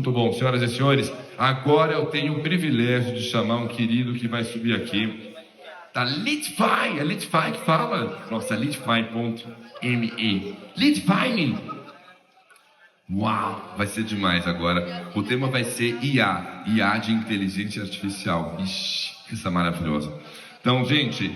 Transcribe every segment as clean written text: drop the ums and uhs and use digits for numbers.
Muito bom, senhoras e senhores, agora eu tenho o privilégio de chamar um querido que vai subir aqui, da Leadify, é Leadify que fala? Nossa, Leadify.me. Leadify-me! Uau, vai ser demais agora. O tema vai ser IA de inteligência artificial. Ixi, essa maravilhosa. Então, gente,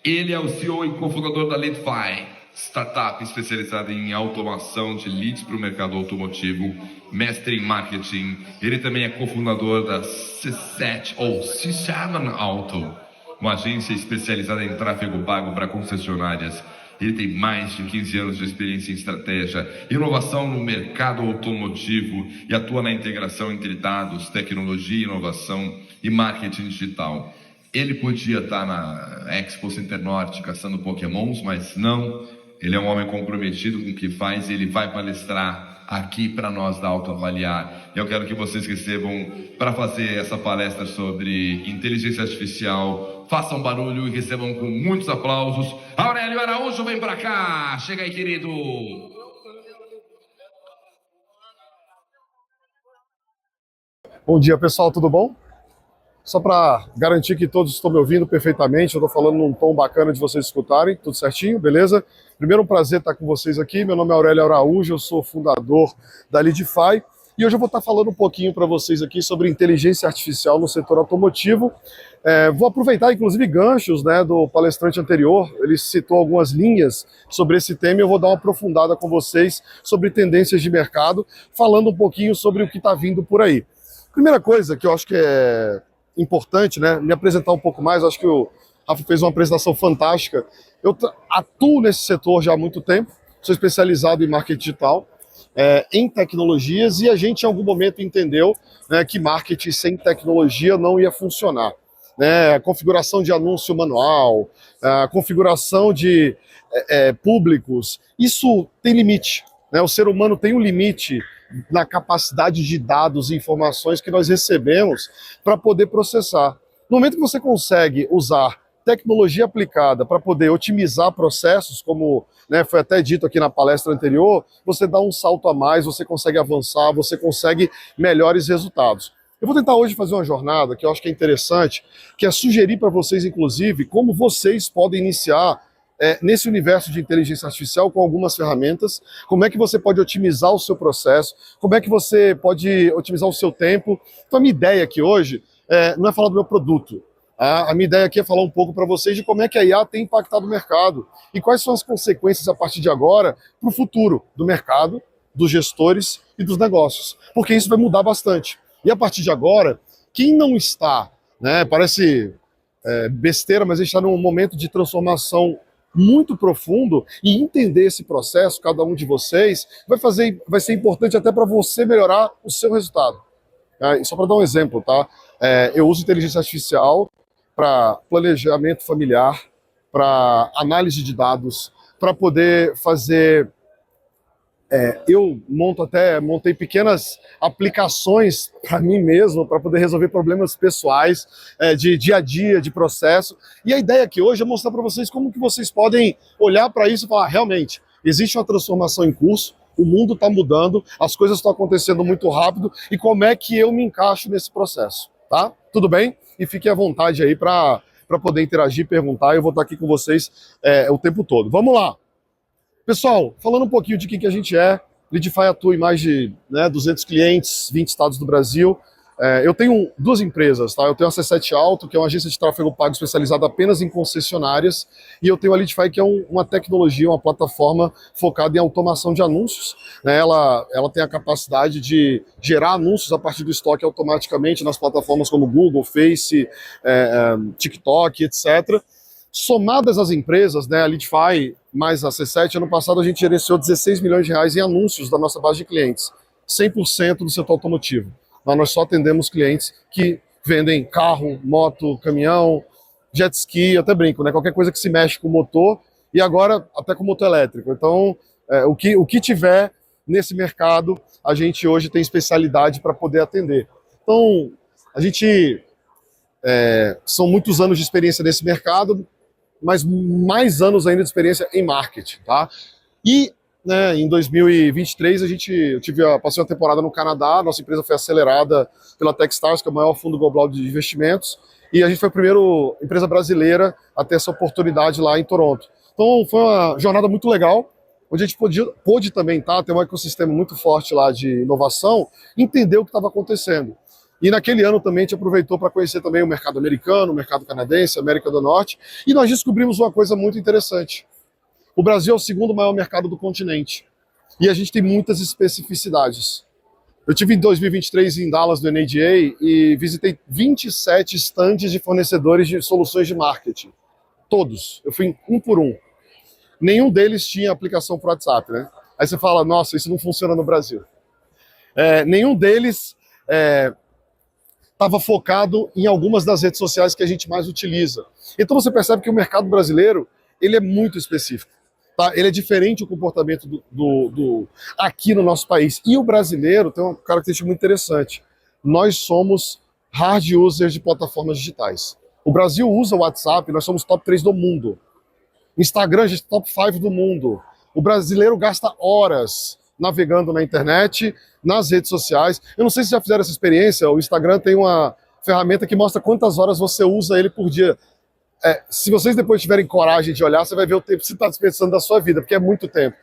ele é o CEO e cofundador da Leadify, startup especializada em automação de leads para o mercado automotivo, mestre em marketing. Ele também é cofundador da C7 ou C7 Auto, uma agência especializada em tráfego pago para concessionárias. Ele tem mais de 15 anos de experiência em estratégia, inovação no mercado automotivo e atua na integração entre dados, tecnologia, inovação e marketing digital. Ele podia estar na Expo Center Norte caçando pokémons, mas não. Ele é um homem comprometido com o que faz e ele vai palestrar aqui para nós da Autoavaliar. Eu quero que vocês recebam, para fazer essa palestra sobre inteligência artificial, façam barulho e recebam com muitos aplausos. Aurélio Araújo, vem para cá. Chega aí, querido. Bom dia, pessoal, tudo bom? Só para garantir que todos estão me ouvindo perfeitamente, eu estou falando num tom bacana de vocês escutarem, tudo certinho, beleza? Primeiro, um prazer estar com vocês aqui. Meu nome é Aurélio Araújo, eu sou fundador da Leadify e hoje eu vou estar falando um pouquinho para vocês aqui sobre inteligência artificial no setor automotivo. Vou aproveitar, inclusive, ganchos, né, do palestrante anterior. Ele citou algumas linhas sobre esse tema e eu vou dar uma aprofundada com vocês sobre tendências de mercado, falando um pouquinho sobre o que está vindo por aí. Primeira coisa que eu acho que é importante, né, me apresentar um pouco mais. Acho que o Rafa fez uma apresentação fantástica. Eu atuo nesse setor já há muito tempo, sou especializado em marketing digital, em tecnologias, e a gente em algum momento entendeu, né, que marketing sem tecnologia não ia funcionar. Né, a configuração de anúncio manual, a configuração de públicos, isso tem limite. Né, o ser humano tem um limite na capacidade de dados e informações que nós recebemos para poder processar. No momento que você consegue usar tecnologia aplicada para poder otimizar processos, como, né, foi até dito aqui na palestra anterior, você dá um salto a mais, você consegue avançar, você consegue melhores resultados. Eu vou tentar hoje fazer uma jornada que eu acho que é interessante, que é sugerir para vocês, inclusive, como vocês podem iniciar nesse universo de inteligência artificial com algumas ferramentas, como é que você pode otimizar o seu processo, como é que você pode otimizar o seu tempo. Então a minha ideia aqui hoje não é falar do meu produto. A minha ideia aqui é falar um pouco para vocês de como é que a IA tem impactado o mercado e quais são as consequências a partir de agora para o futuro do mercado, dos gestores e dos negócios, porque isso vai mudar bastante. E a partir de agora, quem não está, né, parece besteira, mas a gente está num momento de transformação muito profundo, e entender esse processo, cada um de vocês, vai ser importante até para você melhorar o seu resultado. Só para dar um exemplo, tá? Eu uso inteligência artificial para planejamento familiar, para análise de dados, para poder fazer... eu montei pequenas aplicações para mim mesmo, para poder resolver problemas pessoais, de dia a dia, de processo. E a ideia aqui hoje é mostrar para vocês como que vocês podem olhar para isso e falar, realmente, existe uma transformação em curso, o mundo está mudando, as coisas estão acontecendo muito rápido, e como é que eu me encaixo nesse processo, tá? Tudo bem? E fiquem à vontade aí para poder interagir, perguntar, eu vou estar aqui com vocês o tempo todo. Vamos lá! Pessoal, falando um pouquinho de quem que a gente é, Leadify atua em mais de 200 clientes, 20 estados do Brasil. Eu tenho duas empresas, tá? Eu tenho a C7 Auto, que é uma agência de tráfego pago especializada apenas em concessionárias, e eu tenho a Leadify, que é uma tecnologia, uma plataforma focada em automação de anúncios. Né? Ela tem a capacidade de gerar anúncios a partir do estoque automaticamente nas plataformas como Google, Face, TikTok, etc. Somadas as empresas, né, a Leadify mais a C7, ano passado a gente gerenciou 16 milhões de reais em anúncios da nossa base de clientes, 100% do setor automotivo. Mas nós só atendemos clientes que vendem carro, moto, caminhão, jet ski, eu até brinco, né, qualquer coisa que se mexe com motor, e agora até com motor elétrico. Então, o que tiver nesse mercado, a gente hoje tem especialidade para poder atender. Então, a gente... são muitos anos de experiência nesse mercado, mas mais anos ainda de experiência em marketing, tá? E né, em 2023 passei uma temporada no Canadá, nossa empresa foi acelerada pela Techstars, que é o maior fundo global de investimentos, e a gente foi a primeira empresa brasileira a ter essa oportunidade lá em Toronto. Então foi uma jornada muito legal, onde a gente pôde também ter um ecossistema muito forte lá de inovação, entender o que estava acontecendo. E naquele ano também a gente aproveitou para conhecer também o mercado americano, o mercado canadense, América do Norte, e nós descobrimos uma coisa muito interessante. O Brasil é o segundo maior mercado do continente, e a gente tem muitas especificidades. Eu tive em 2023 em Dallas, do NADA, e visitei 27 estandes de fornecedores de soluções de marketing. Todos. Eu fui um por um. Nenhum deles tinha aplicação para WhatsApp, né? Aí você fala, nossa, isso não funciona no Brasil. Nenhum deles estava focado em algumas das redes sociais que a gente mais utiliza. Então você percebe que o mercado brasileiro ele é muito específico. Tá? Ele é diferente o comportamento aqui no nosso país. E o brasileiro tem uma característica muito interessante. Nós somos hard users de plataformas digitais. O Brasil usa o WhatsApp, nós somos top 3 do mundo. Instagram, a gente é top 5 do mundo. O brasileiro gasta horas navegando na internet, nas redes sociais. Eu não sei se já fizeram essa experiência, o Instagram tem uma ferramenta que mostra quantas horas você usa ele por dia. Se vocês depois tiverem coragem de olhar, você vai ver o tempo que você está desperdiçando da sua vida, porque é muito tempo.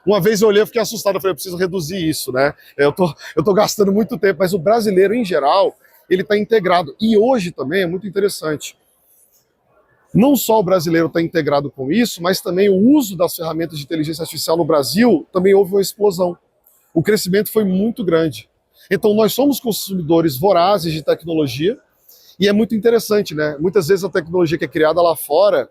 Uma vez eu olhei, eu fiquei assustado, eu falei, eu preciso reduzir isso, né? Eu tô gastando muito tempo, mas o brasileiro, em geral, ele está integrado. E hoje também é muito interessante. Não só o brasileiro está integrado com isso, mas também o uso das ferramentas de inteligência artificial no Brasil também houve uma explosão. O crescimento foi muito grande. Então nós somos consumidores vorazes de tecnologia e é muito interessante, né? Muitas vezes a tecnologia que é criada lá fora,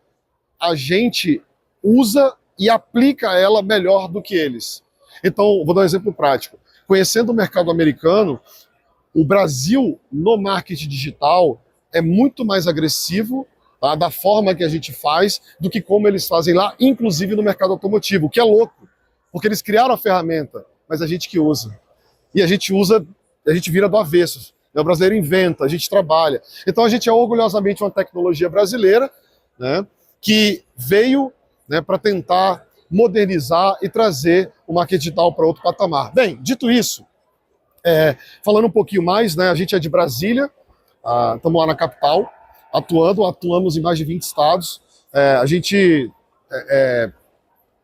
a gente usa e aplica ela melhor do que eles. Então, vou dar um exemplo prático. Conhecendo o mercado americano, o Brasil, no marketing digital, é muito mais agressivo da forma que a gente faz do que como eles fazem lá, inclusive no mercado automotivo, o que é louco, porque eles criaram a ferramenta, mas a gente que usa. E a gente usa, a gente vira do avesso. O brasileiro inventa, a gente trabalha. Então a gente é orgulhosamente uma tecnologia brasileira, né, que veio, né, para tentar modernizar e trazer o marketing digital para outro patamar. Bem, dito isso, falando um pouquinho mais, né, a gente é de Brasília, estamos lá na capital, atuamos em mais de 20 estados. A gente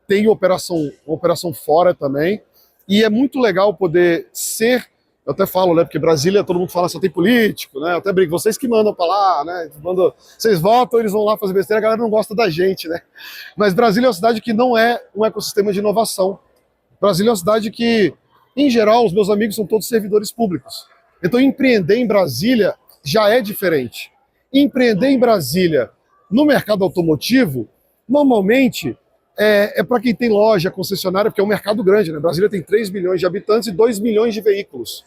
tem operação fora também, e é muito legal poder ser, eu até falo, né, porque Brasília, todo mundo fala, só tem político, né, eu até brinco, vocês que mandam para lá, né, vocês votam, eles vão lá fazer besteira, a galera não gosta da gente, né, mas Brasília é uma cidade que não é um ecossistema de inovação. Brasília é uma cidade que, em geral, os meus amigos são todos servidores públicos. Então, empreender em Brasília já é diferente. Empreender em Brasília no mercado automotivo, normalmente, é para quem tem loja, concessionária, porque é um mercado grande, né? Brasília tem 3 milhões de habitantes e 2 milhões de veículos.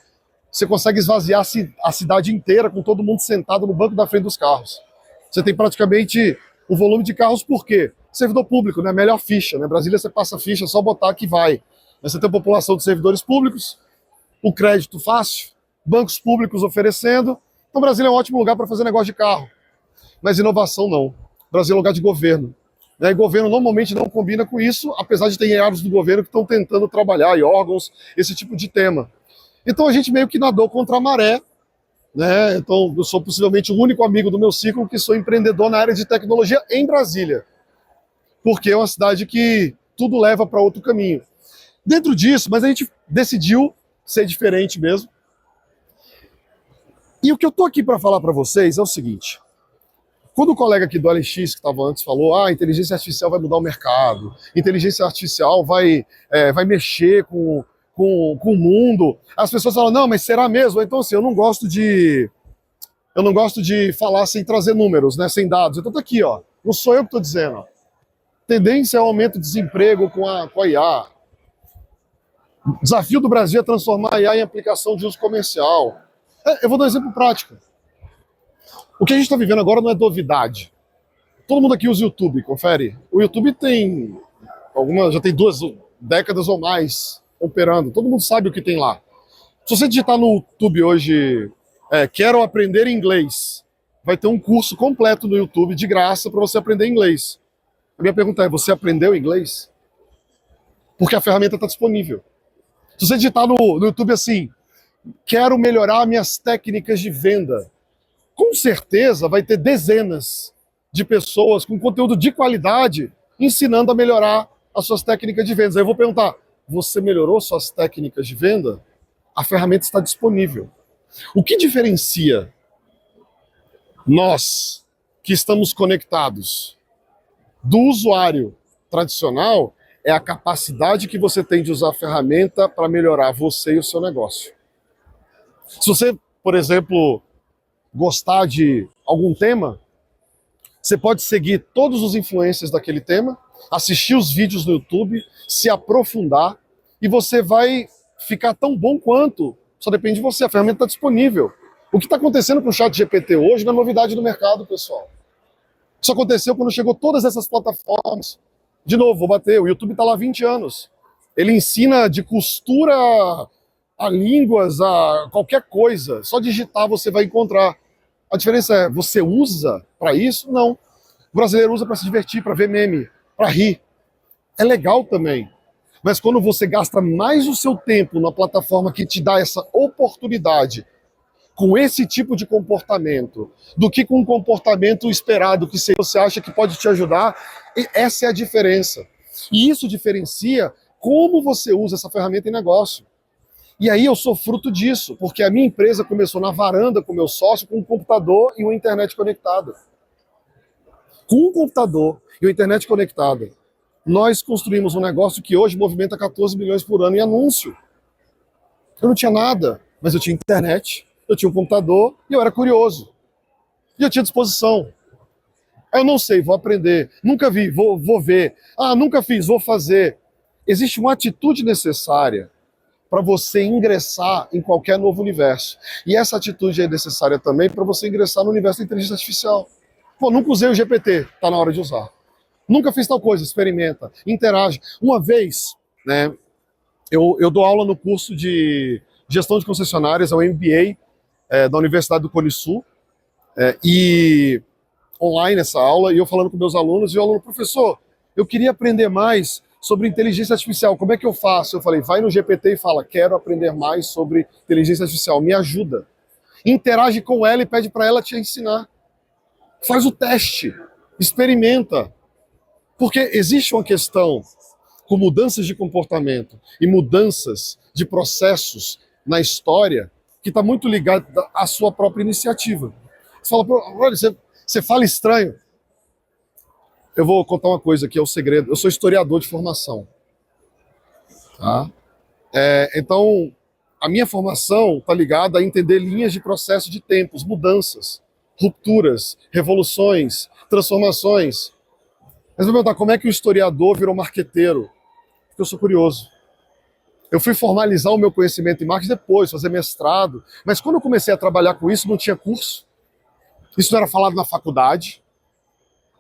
Você consegue esvaziar a cidade inteira com todo mundo sentado no banco da frente dos carros. Você tem praticamente o volume de carros, por quê? Servidor público, né? Melhor ficha, né? Brasília você passa ficha, é só botar que vai. Você tem a população de servidores públicos, o crédito fácil, bancos públicos oferecendo. Então, Brasília é um ótimo lugar para fazer negócio de carro. Mas inovação não. Brasília é um lugar de governo. E governo normalmente não combina com isso, apesar de ter áreas do governo que estão tentando trabalhar, e órgãos, esse tipo de tema. Então a gente meio que nadou contra a maré, né? Então eu sou possivelmente o único amigo do meu ciclo que sou empreendedor na área de tecnologia em Brasília. Porque é uma cidade que tudo leva para outro caminho. Dentro disso, mas a gente decidiu ser diferente mesmo. E o que eu tô aqui para falar para vocês é o seguinte. Quando o colega aqui do LX, que estava antes, falou a inteligência artificial vai mudar o mercado, inteligência artificial vai mexer com o mundo, as pessoas falam, não, mas será mesmo? Então, assim, eu não gosto de falar sem trazer números, né, sem dados. Então tá aqui, ó, não sou eu que estou dizendo. Ó. Tendência é o aumento do desemprego com a IA. O desafio do Brasil é transformar a IA em aplicação de uso comercial. Eu vou dar um exemplo prático. O que a gente está vivendo agora não é novidade. Todo mundo aqui usa o YouTube, confere. O YouTube já tem 2 décadas ou mais operando. Todo mundo sabe o que tem lá. Se você digitar no YouTube hoje, quero aprender inglês, vai ter um curso completo no YouTube de graça para você aprender inglês. A minha pergunta é, você aprendeu inglês? porque a ferramenta está disponível. Se você digitar no YouTube assim, quero melhorar minhas técnicas de venda, com certeza vai ter dezenas de pessoas com conteúdo de qualidade ensinando a melhorar as suas técnicas de vendas. Aí eu vou perguntar, você melhorou suas técnicas de venda? A ferramenta está disponível. O que diferencia nós que estamos conectados do usuário tradicional é a capacidade que você tem de usar a ferramenta para melhorar você e o seu negócio. Se você, por exemplo, gostar de algum tema, você pode seguir todos os influencers daquele tema, assistir os vídeos no YouTube, se aprofundar, e você vai ficar tão bom quanto. Só depende de você, a ferramenta está disponível. O que está acontecendo com o ChatGPT hoje não é novidade no mercado, pessoal. Isso aconteceu quando chegou todas essas plataformas. De novo, vou bater, o YouTube está lá há 20 anos. Ele ensina de costura a línguas, a qualquer coisa. Só digitar você vai encontrar. A diferença é, você usa para isso? Não. O brasileiro usa para se divertir, para ver meme, para rir. É legal também. Mas quando você gasta mais o seu tempo na plataforma que te dá essa oportunidade com esse tipo de comportamento, do que com um comportamento esperado, que você acha que pode te ajudar, essa é a diferença. E isso diferencia como você usa essa ferramenta em negócio. E aí eu sou fruto disso, porque a minha empresa começou na varanda com meu sócio, com um computador e uma internet conectada. Com um computador e uma internet conectada, nós construímos um negócio que hoje movimenta 14 milhões por ano em anúncio. Eu não tinha nada, mas eu tinha internet, eu tinha um computador e eu era curioso. E eu tinha disposição. Eu não sei, vou aprender. Nunca vi, vou ver. Ah, nunca fiz, vou fazer. Existe uma atitude necessária para você ingressar em qualquer novo universo. E essa atitude é necessária também para você ingressar no universo da inteligência artificial. Pô, nunca usei o GPT, está na hora de usar. Nunca fiz tal coisa, experimenta, interage. Uma vez, né, eu dou aula no curso de gestão de concessionárias, é o MBA da Universidade do Cone Sul, e online essa aula, e eu falando com meus alunos, e o aluno, professor, eu queria aprender mais sobre inteligência artificial, como é que eu faço? Eu falei, vai no GPT e fala, quero aprender mais sobre inteligência artificial, me ajuda. Interage com ela e pede para ela te ensinar. Faz o teste, experimenta. Porque existe uma questão com mudanças de comportamento e mudanças de processos na história que está muito ligada à sua própria iniciativa. Você fala, olha, você fala estranho. Eu vou contar uma coisa que é o segredo. Eu sou historiador de formação. Tá? Então, a minha formação está ligada a entender linhas de processo de tempos, mudanças, rupturas, revoluções, transformações. Mas vou perguntar, como é que o historiador virou marqueteiro? Porque eu sou curioso. Eu fui formalizar o meu conhecimento em marketing depois, fazer mestrado. Mas quando eu comecei a trabalhar com isso, não tinha curso. Isso não era falado na faculdade.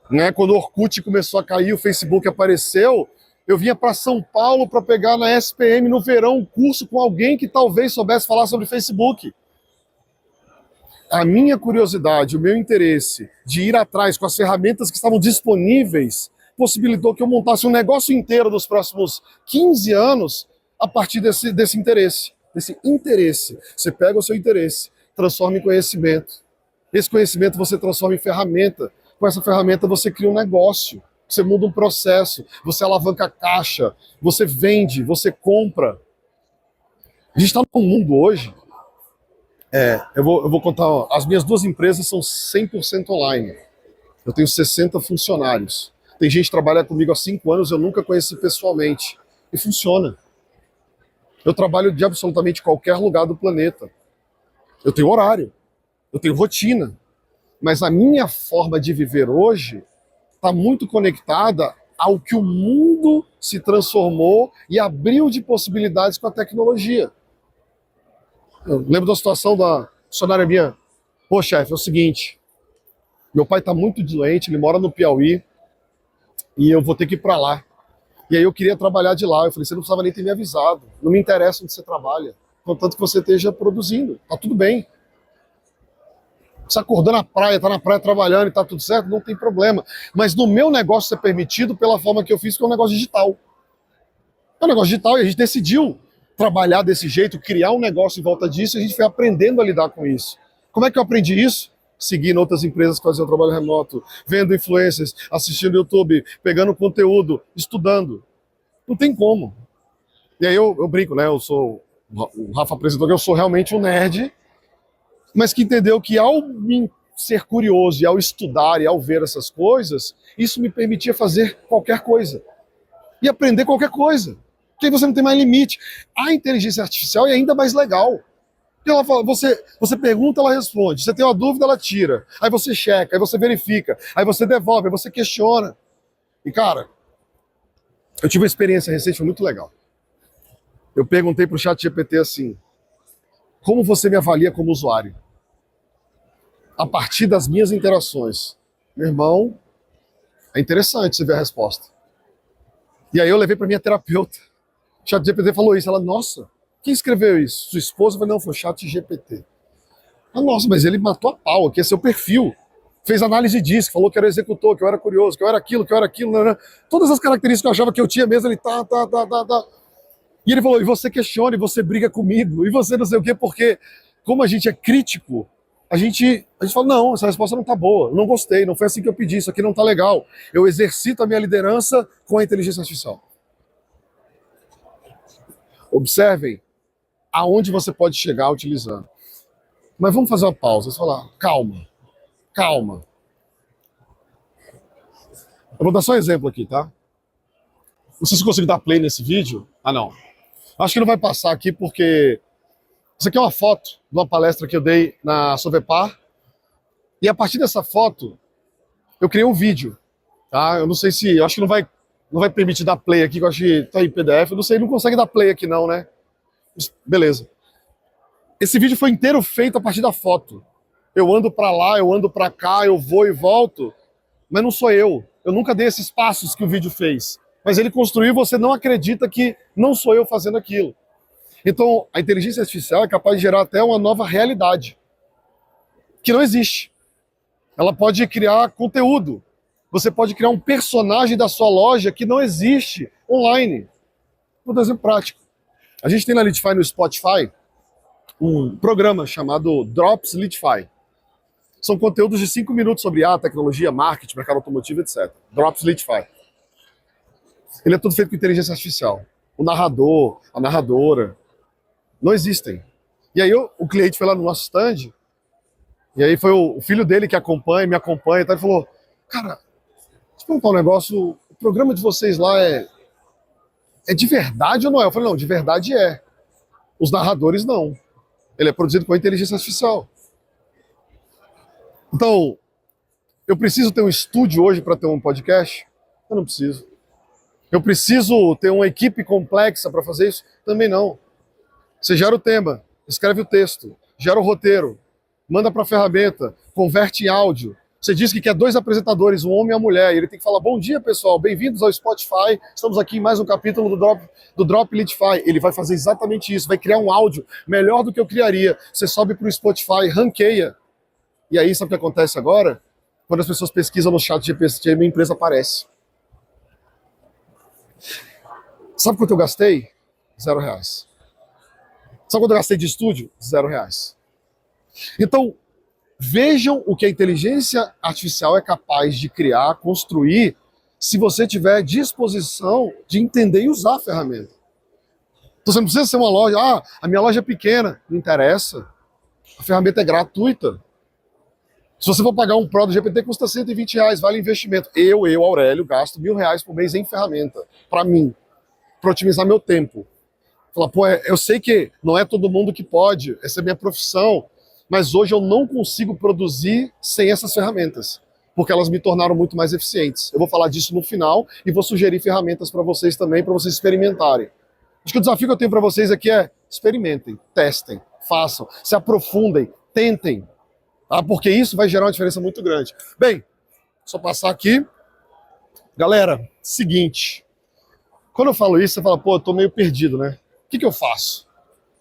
Né? Quando o Orkut começou a cair, o Facebook apareceu, eu vinha para São Paulo para pegar na SPM no verão um curso com alguém que talvez soubesse falar sobre Facebook. A minha curiosidade, o meu interesse de ir atrás com as ferramentas que estavam disponíveis possibilitou que eu montasse um negócio inteiro nos próximos 15 anos a partir desse interesse. Desse interesse. Você pega o seu interesse, transforma em conhecimento. Esse conhecimento você transforma em ferramenta. Com essa ferramenta você cria um negócio. Você muda um processo. Você alavanca a caixa. Você vende. Você compra. A gente está num mundo hoje. Eu vou contar. As minhas duas empresas são 100% online. Eu tenho 60 funcionários. Tem gente que trabalha comigo há 5 anos, eu nunca conheci pessoalmente. E funciona. Eu trabalho de absolutamente qualquer lugar do planeta. Eu tenho horário. Eu tenho rotina. Mas a minha forma de viver hoje está muito conectada ao que o mundo se transformou e abriu de possibilidades com a tecnologia. Eu lembro da situação da funcionária minha. Pô, chefe, é o seguinte, meu pai está muito doente, ele mora no Piauí, e eu vou ter que ir para lá. E aí eu queria trabalhar de lá. Eu falei, você não precisava nem ter me avisado. Não me interessa onde você trabalha, contanto que você esteja produzindo. Tá tudo bem. Você acordou na praia, tá na praia trabalhando e tá tudo certo, não tem problema. Mas no meu negócio é permitido pela forma que eu fiz, que é um negócio digital. É um negócio digital e a gente decidiu trabalhar desse jeito, criar um negócio em volta disso, e a gente foi aprendendo a lidar com isso. Como é que eu aprendi isso? Seguindo outras empresas que faziam trabalho remoto, vendo influencers, assistindo YouTube, pegando conteúdo, estudando. Não tem como. E aí eu brinco, né? O Rafa apresentou que eu sou realmente um nerd, mas que entendeu que ao ser curioso e ao estudar e ao ver essas coisas, isso me permitia fazer qualquer coisa. E aprender qualquer coisa. Porque aí você não tem mais limite. A inteligência artificial é ainda mais legal. Porque ela fala, você pergunta, ela responde. Você tem uma dúvida, ela tira. Aí você checa, aí você verifica, aí você devolve, aí você questiona. E cara, eu tive uma experiência recente, foi muito legal. Eu perguntei pro ChatGPT assim: como você me avalia como usuário? A partir das minhas interações. Meu irmão, é interessante você ver a resposta. E aí eu levei para minha terapeuta. O ChatGPT falou isso. Ela, nossa, quem escreveu isso? Sua esposa? Eu falei, não, foi o ChatGPT. Ah, nossa, mas ele matou a pau, aqui é seu perfil. Fez análise disso, falou que era executor, que eu era curioso, que eu era aquilo, né? Todas as características que eu achava que eu tinha mesmo, ele tá. E ele falou, e você questiona, e você briga comigo, e você não sei o quê, porque como a gente é crítico, a gente fala, não, essa resposta não tá boa, não gostei, não foi assim que eu pedi, isso aqui não tá legal. Eu exercito a minha liderança com a inteligência artificial. Observem aonde você pode chegar utilizando. Mas vamos fazer uma pausa, você falar, calma. Eu vou dar só um exemplo aqui, tá? Não sei se eu consigo dar play nesse vídeo. Ah, não. Acho que não vai passar aqui porque isso aqui é uma foto de uma palestra que eu dei na Sovepar. E a partir dessa foto, eu criei um vídeo, tá? Eu não sei se... Eu acho que não vai permitir dar play aqui, que eu acho que tá em PDF. Eu não sei, não consegue dar play aqui não, né? Beleza. Esse vídeo foi inteiro feito a partir da foto. Eu ando pra lá, eu ando pra cá, eu vou e volto, mas não sou eu. Eu nunca dei esses passos que o vídeo fez. Mas ele construiu e você não acredita que não sou eu fazendo aquilo. Então, a inteligência artificial é capaz de gerar até uma nova realidade, que não existe. Ela pode criar conteúdo. Você pode criar um personagem da sua loja que não existe online. Vou dar um exemplo prático. A gente tem na Litify, no Spotify, um programa chamado Drops Litify. São conteúdos de 5 minutos sobre tecnologia, marketing, mercado automotivo, etc. Drops Litify. Ele é todo feito com inteligência artificial. O narrador, a narradora, não existem. E aí o cliente foi lá no nosso stand, e aí foi o filho dele que me acompanha, e tal, ele falou, cara, deixa eu perguntar um negócio, o programa de vocês lá é de verdade ou não é? Eu falei, não, de verdade é. Os narradores não. Ele é produzido com inteligência artificial. Então, eu preciso ter um estúdio hoje para ter um podcast? Eu não preciso. Eu preciso ter uma equipe complexa para fazer isso? Também não. Você gera o tema, escreve o texto, gera o roteiro, manda para a ferramenta, converte em áudio. Você diz que quer 2 apresentadores, um homem e uma mulher, e ele tem que falar, bom dia pessoal, bem-vindos ao Spotify, estamos aqui em mais um capítulo do Drop Litify. Ele vai fazer exatamente isso, vai criar um áudio melhor do que eu criaria. Você sobe para o Spotify, ranqueia. E aí, sabe o que acontece agora? Quando as pessoas pesquisam no chat GPT, minha empresa aparece. Sabe quanto eu gastei? R$0. Sabe quanto eu gastei de estúdio? R$0. Então, vejam o que a inteligência artificial é capaz de criar, construir, se você tiver disposição de entender e usar a ferramenta. Então você não precisa ser uma loja, a minha loja é pequena. Não interessa. A ferramenta é gratuita. Se você for pagar um Pro do GPT, custa R$120, vale investimento. Eu, Aurélio, gasto R$1.000 por mês em ferramenta, para mim, para otimizar meu tempo. Falar, pô, eu sei que não é todo mundo que pode, essa é minha profissão, mas hoje eu não consigo produzir sem essas ferramentas, porque elas me tornaram muito mais eficientes. Eu vou falar disso no final e vou sugerir ferramentas para vocês também, para vocês experimentarem. Acho que o desafio que eu tenho para vocês aqui é experimentem, testem, façam, se aprofundem, tentem. Porque isso vai gerar uma diferença muito grande. Bem, só passar aqui. Galera, seguinte. Quando eu falo isso, você fala, pô, eu tô meio perdido, né? O que eu faço?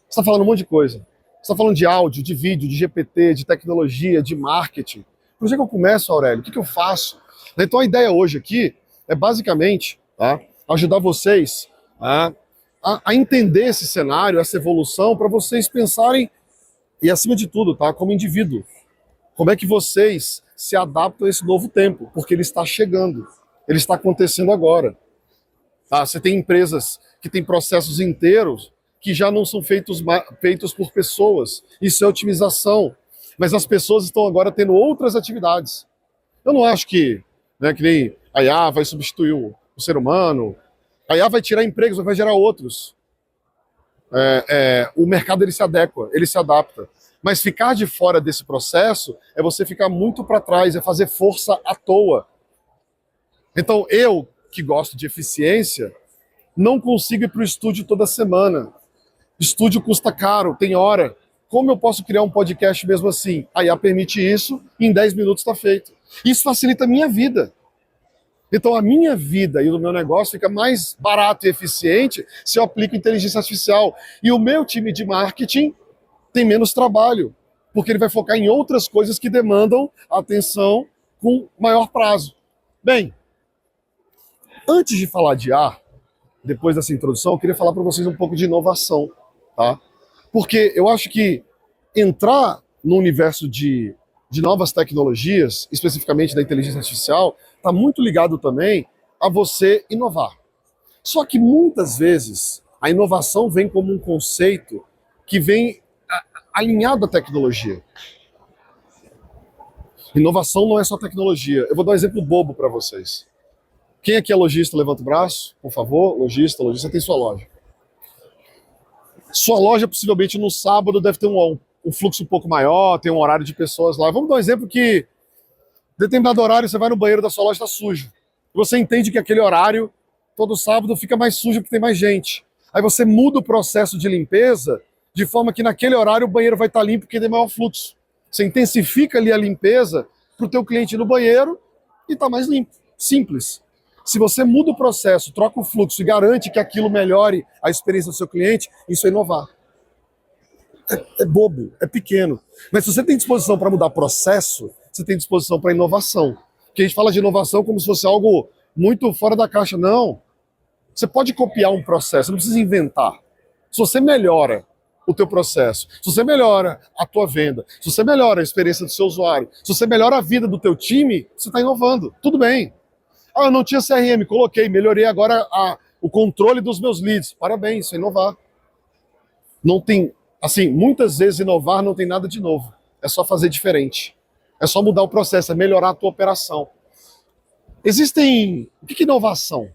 Você tá falando um monte de coisa. Você tá falando de áudio, de vídeo, de GPT, de tecnologia, de marketing. Por onde é que eu começo, Aurélio? O que eu faço? Então a ideia hoje aqui é basicamente ajudar vocês a a entender esse cenário, essa evolução, para vocês pensarem, e acima de tudo, tá, como indivíduo, como é que vocês se adaptam a esse novo tempo, porque ele está chegando, ele está acontecendo agora. Tá? Você tem empresas que têm processos inteiros que já não são feitos por pessoas. Isso é otimização. Mas as pessoas estão agora tendo outras atividades. Eu não acho que, né, que nem a IA vai substituir o ser humano, a IA vai tirar empregos, vai gerar outros. O mercado ele se adequa, ele se adapta. Mas ficar de fora desse processo é você ficar muito para trás, é fazer força à toa. Então eu, que gosto de eficiência, não consigo ir para o estúdio toda semana. Estúdio custa caro, tem hora. Como eu posso criar um podcast mesmo assim? A IA permite isso e em 10 minutos está feito. Isso facilita a minha vida. Então a minha vida e o meu negócio fica mais barato e eficiente se eu aplico inteligência artificial. E o meu time de marketing tem menos trabalho, porque ele vai focar em outras coisas que demandam atenção com maior prazo. Bem, antes de falar de IA, depois dessa introdução, eu queria falar para vocês um pouco de inovação, tá? Porque eu acho que entrar no universo de novas tecnologias, especificamente da inteligência artificial, está muito ligado também a você inovar. Só que muitas vezes a inovação vem como um conceito que vem alinhado à tecnologia. Inovação não é só tecnologia. Eu vou dar um exemplo bobo para vocês. Quem aqui é lojista, levanta o braço, por favor. Lojista tem sua loja. Sua loja, possivelmente, no sábado deve ter um fluxo um pouco maior, tem um horário de pessoas lá. Vamos dar um exemplo que, em determinado horário, você vai no banheiro da sua loja e está sujo. Você entende que aquele horário, todo sábado, fica mais sujo porque tem mais gente. Aí você muda o processo de limpeza de forma que naquele horário o banheiro vai estar limpo porque tem maior fluxo. Você intensifica ali a limpeza para o teu cliente ir no banheiro e está mais limpo. Simples. Se você muda o processo, troca o fluxo e garante que aquilo melhore a experiência do seu cliente, isso é inovar. É bobo, é pequeno. Mas se você tem disposição para mudar processo, você tem disposição para inovação. Porque a gente fala de inovação como se fosse algo muito fora da caixa. Não. Você pode copiar um processo, não precisa inventar. Se você melhora o teu processo, se você melhora a tua venda, se você melhora a experiência do seu usuário, se você melhora a vida do teu time, você está inovando. Tudo bem. Ah, eu não tinha CRM, coloquei, melhorei agora o controle dos meus leads. Parabéns, isso é inovar. Não tem, assim, muitas vezes inovar não tem nada de novo. É só fazer diferente. É só mudar o processo, é melhorar a tua operação. O que é inovação?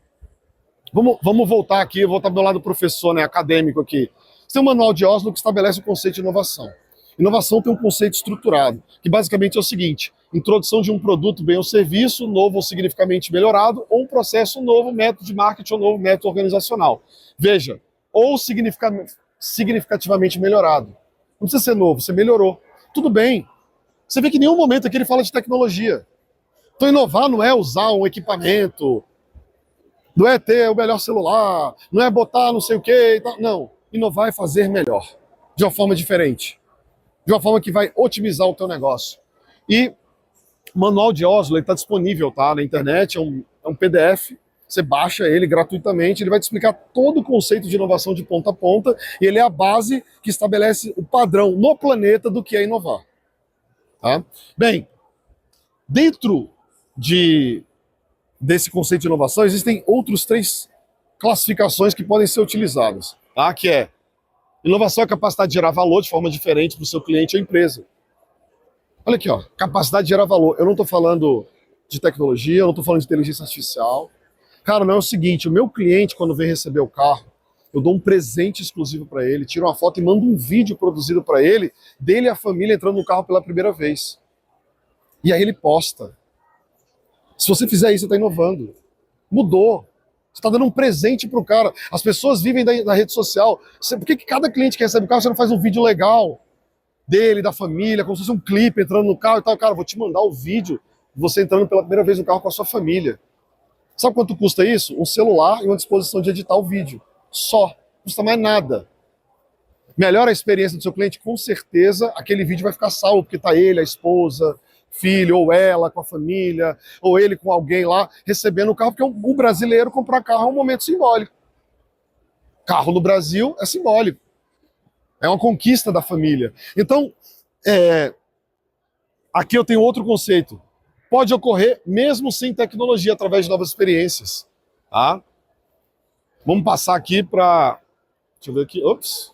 Vamos voltar aqui, eu vou estar do meu lado professor, né, acadêmico aqui. Você tem um manual de Oslo que estabelece o conceito de inovação. Inovação tem um conceito estruturado, que basicamente é o seguinte: introdução de um produto, bem ou serviço, novo ou significativamente melhorado, ou um processo novo, método de marketing ou novo método organizacional. Veja, ou significativamente melhorado. Não precisa ser novo, você melhorou. Tudo bem. Você vê que em nenhum momento aqui ele fala de tecnologia. Então inovar não é usar um equipamento, não é ter o melhor celular, não é botar não sei o quê e tal. Não, inovar é fazer melhor, de uma forma diferente. De uma forma que vai otimizar o teu negócio. E o manual de Oslo está disponível, tá, na internet, é um PDF, você baixa ele gratuitamente, ele vai te explicar todo o conceito de inovação de ponta a ponta, e ele é a base que estabelece o padrão no planeta do que é inovar. Tá? Bem, dentro desse conceito de inovação, existem outros 3 classificações que podem ser utilizadas, tá? Que é: inovação é a capacidade de gerar valor de forma diferente para o seu cliente ou empresa. Olha aqui, ó, capacidade de gerar valor. Eu não estou falando de tecnologia, eu não estou falando de inteligência artificial. Cara, não é o seguinte: o meu cliente, quando vem receber o carro, eu dou um presente exclusivo para ele, tiro uma foto e mando um vídeo produzido para ele, dele e a família entrando no carro pela primeira vez. E aí ele posta. Se você fizer isso, você está inovando. Mudou. Você está dando um presente para o cara. As pessoas vivem da rede social. Por que cada cliente que recebe o carro, você não faz um vídeo legal dele, da família, como se fosse um clipe entrando no carro e tal? Cara, vou te mandar o vídeo de você entrando pela primeira vez no carro com a sua família. Sabe quanto custa isso? Um celular e uma disposição de editar o vídeo. Só. Não custa mais nada. Melhora a experiência do seu cliente? Com certeza aquele vídeo vai ficar salvo, porque está ele, a esposa, filho, ou ela com a família, ou ele com alguém lá recebendo o carro, porque o brasileiro comprar carro é um momento simbólico. Carro no Brasil é simbólico. É uma conquista da família. Então, aqui eu tenho outro conceito. Pode ocorrer mesmo sem tecnologia, através de novas experiências. Tá? Vamos passar aqui para... Deixa eu ver aqui. Ops.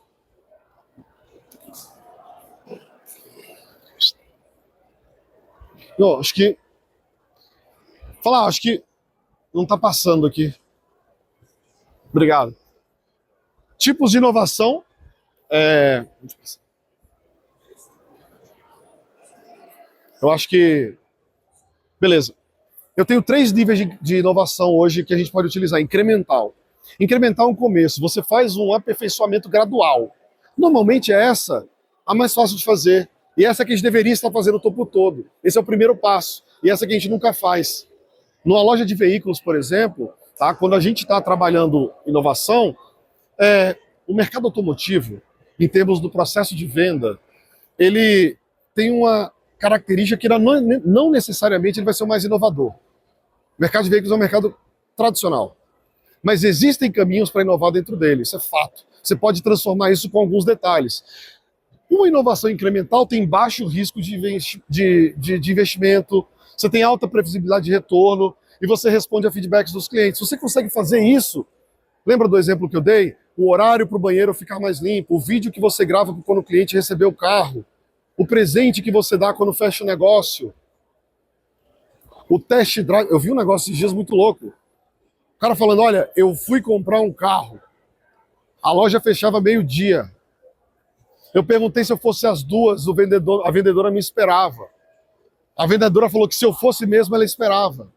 Não, acho que... acho que não está passando aqui. Obrigado. Tipos de inovação. Eu acho que... Beleza. Eu tenho 3 níveis de inovação hoje que a gente pode utilizar. Incremental. Incremental é um começo. Você faz um aperfeiçoamento gradual. Normalmente essa a mais fácil de fazer. E essa que a gente deveria estar fazendo o tempo todo. Esse é o primeiro passo. E essa que a gente nunca faz. Numa loja de veículos, por exemplo, tá? Quando a gente está trabalhando inovação, o mercado automotivo, em termos do processo de venda, ele tem uma característica que não necessariamente ele vai ser o mais inovador. O mercado de veículos é um mercado tradicional. Mas existem caminhos para inovar dentro dele, isso é fato. Você pode transformar isso com alguns detalhes. Uma inovação incremental tem baixo risco de investimento, você tem alta previsibilidade de retorno e você responde a feedbacks dos clientes. Se você consegue fazer isso, lembra do exemplo que eu dei? O horário para o banheiro ficar mais limpo, o vídeo que você grava quando o cliente receber o carro, o presente que você dá quando fecha o negócio, o test drive. Eu vi um negócio esses dias muito louco. O cara falando, olha, eu fui comprar um carro, a loja fechava meio-dia. Eu perguntei se eu fosse às 2, a vendedora me esperava. A vendedora falou que se eu fosse mesmo, ela esperava.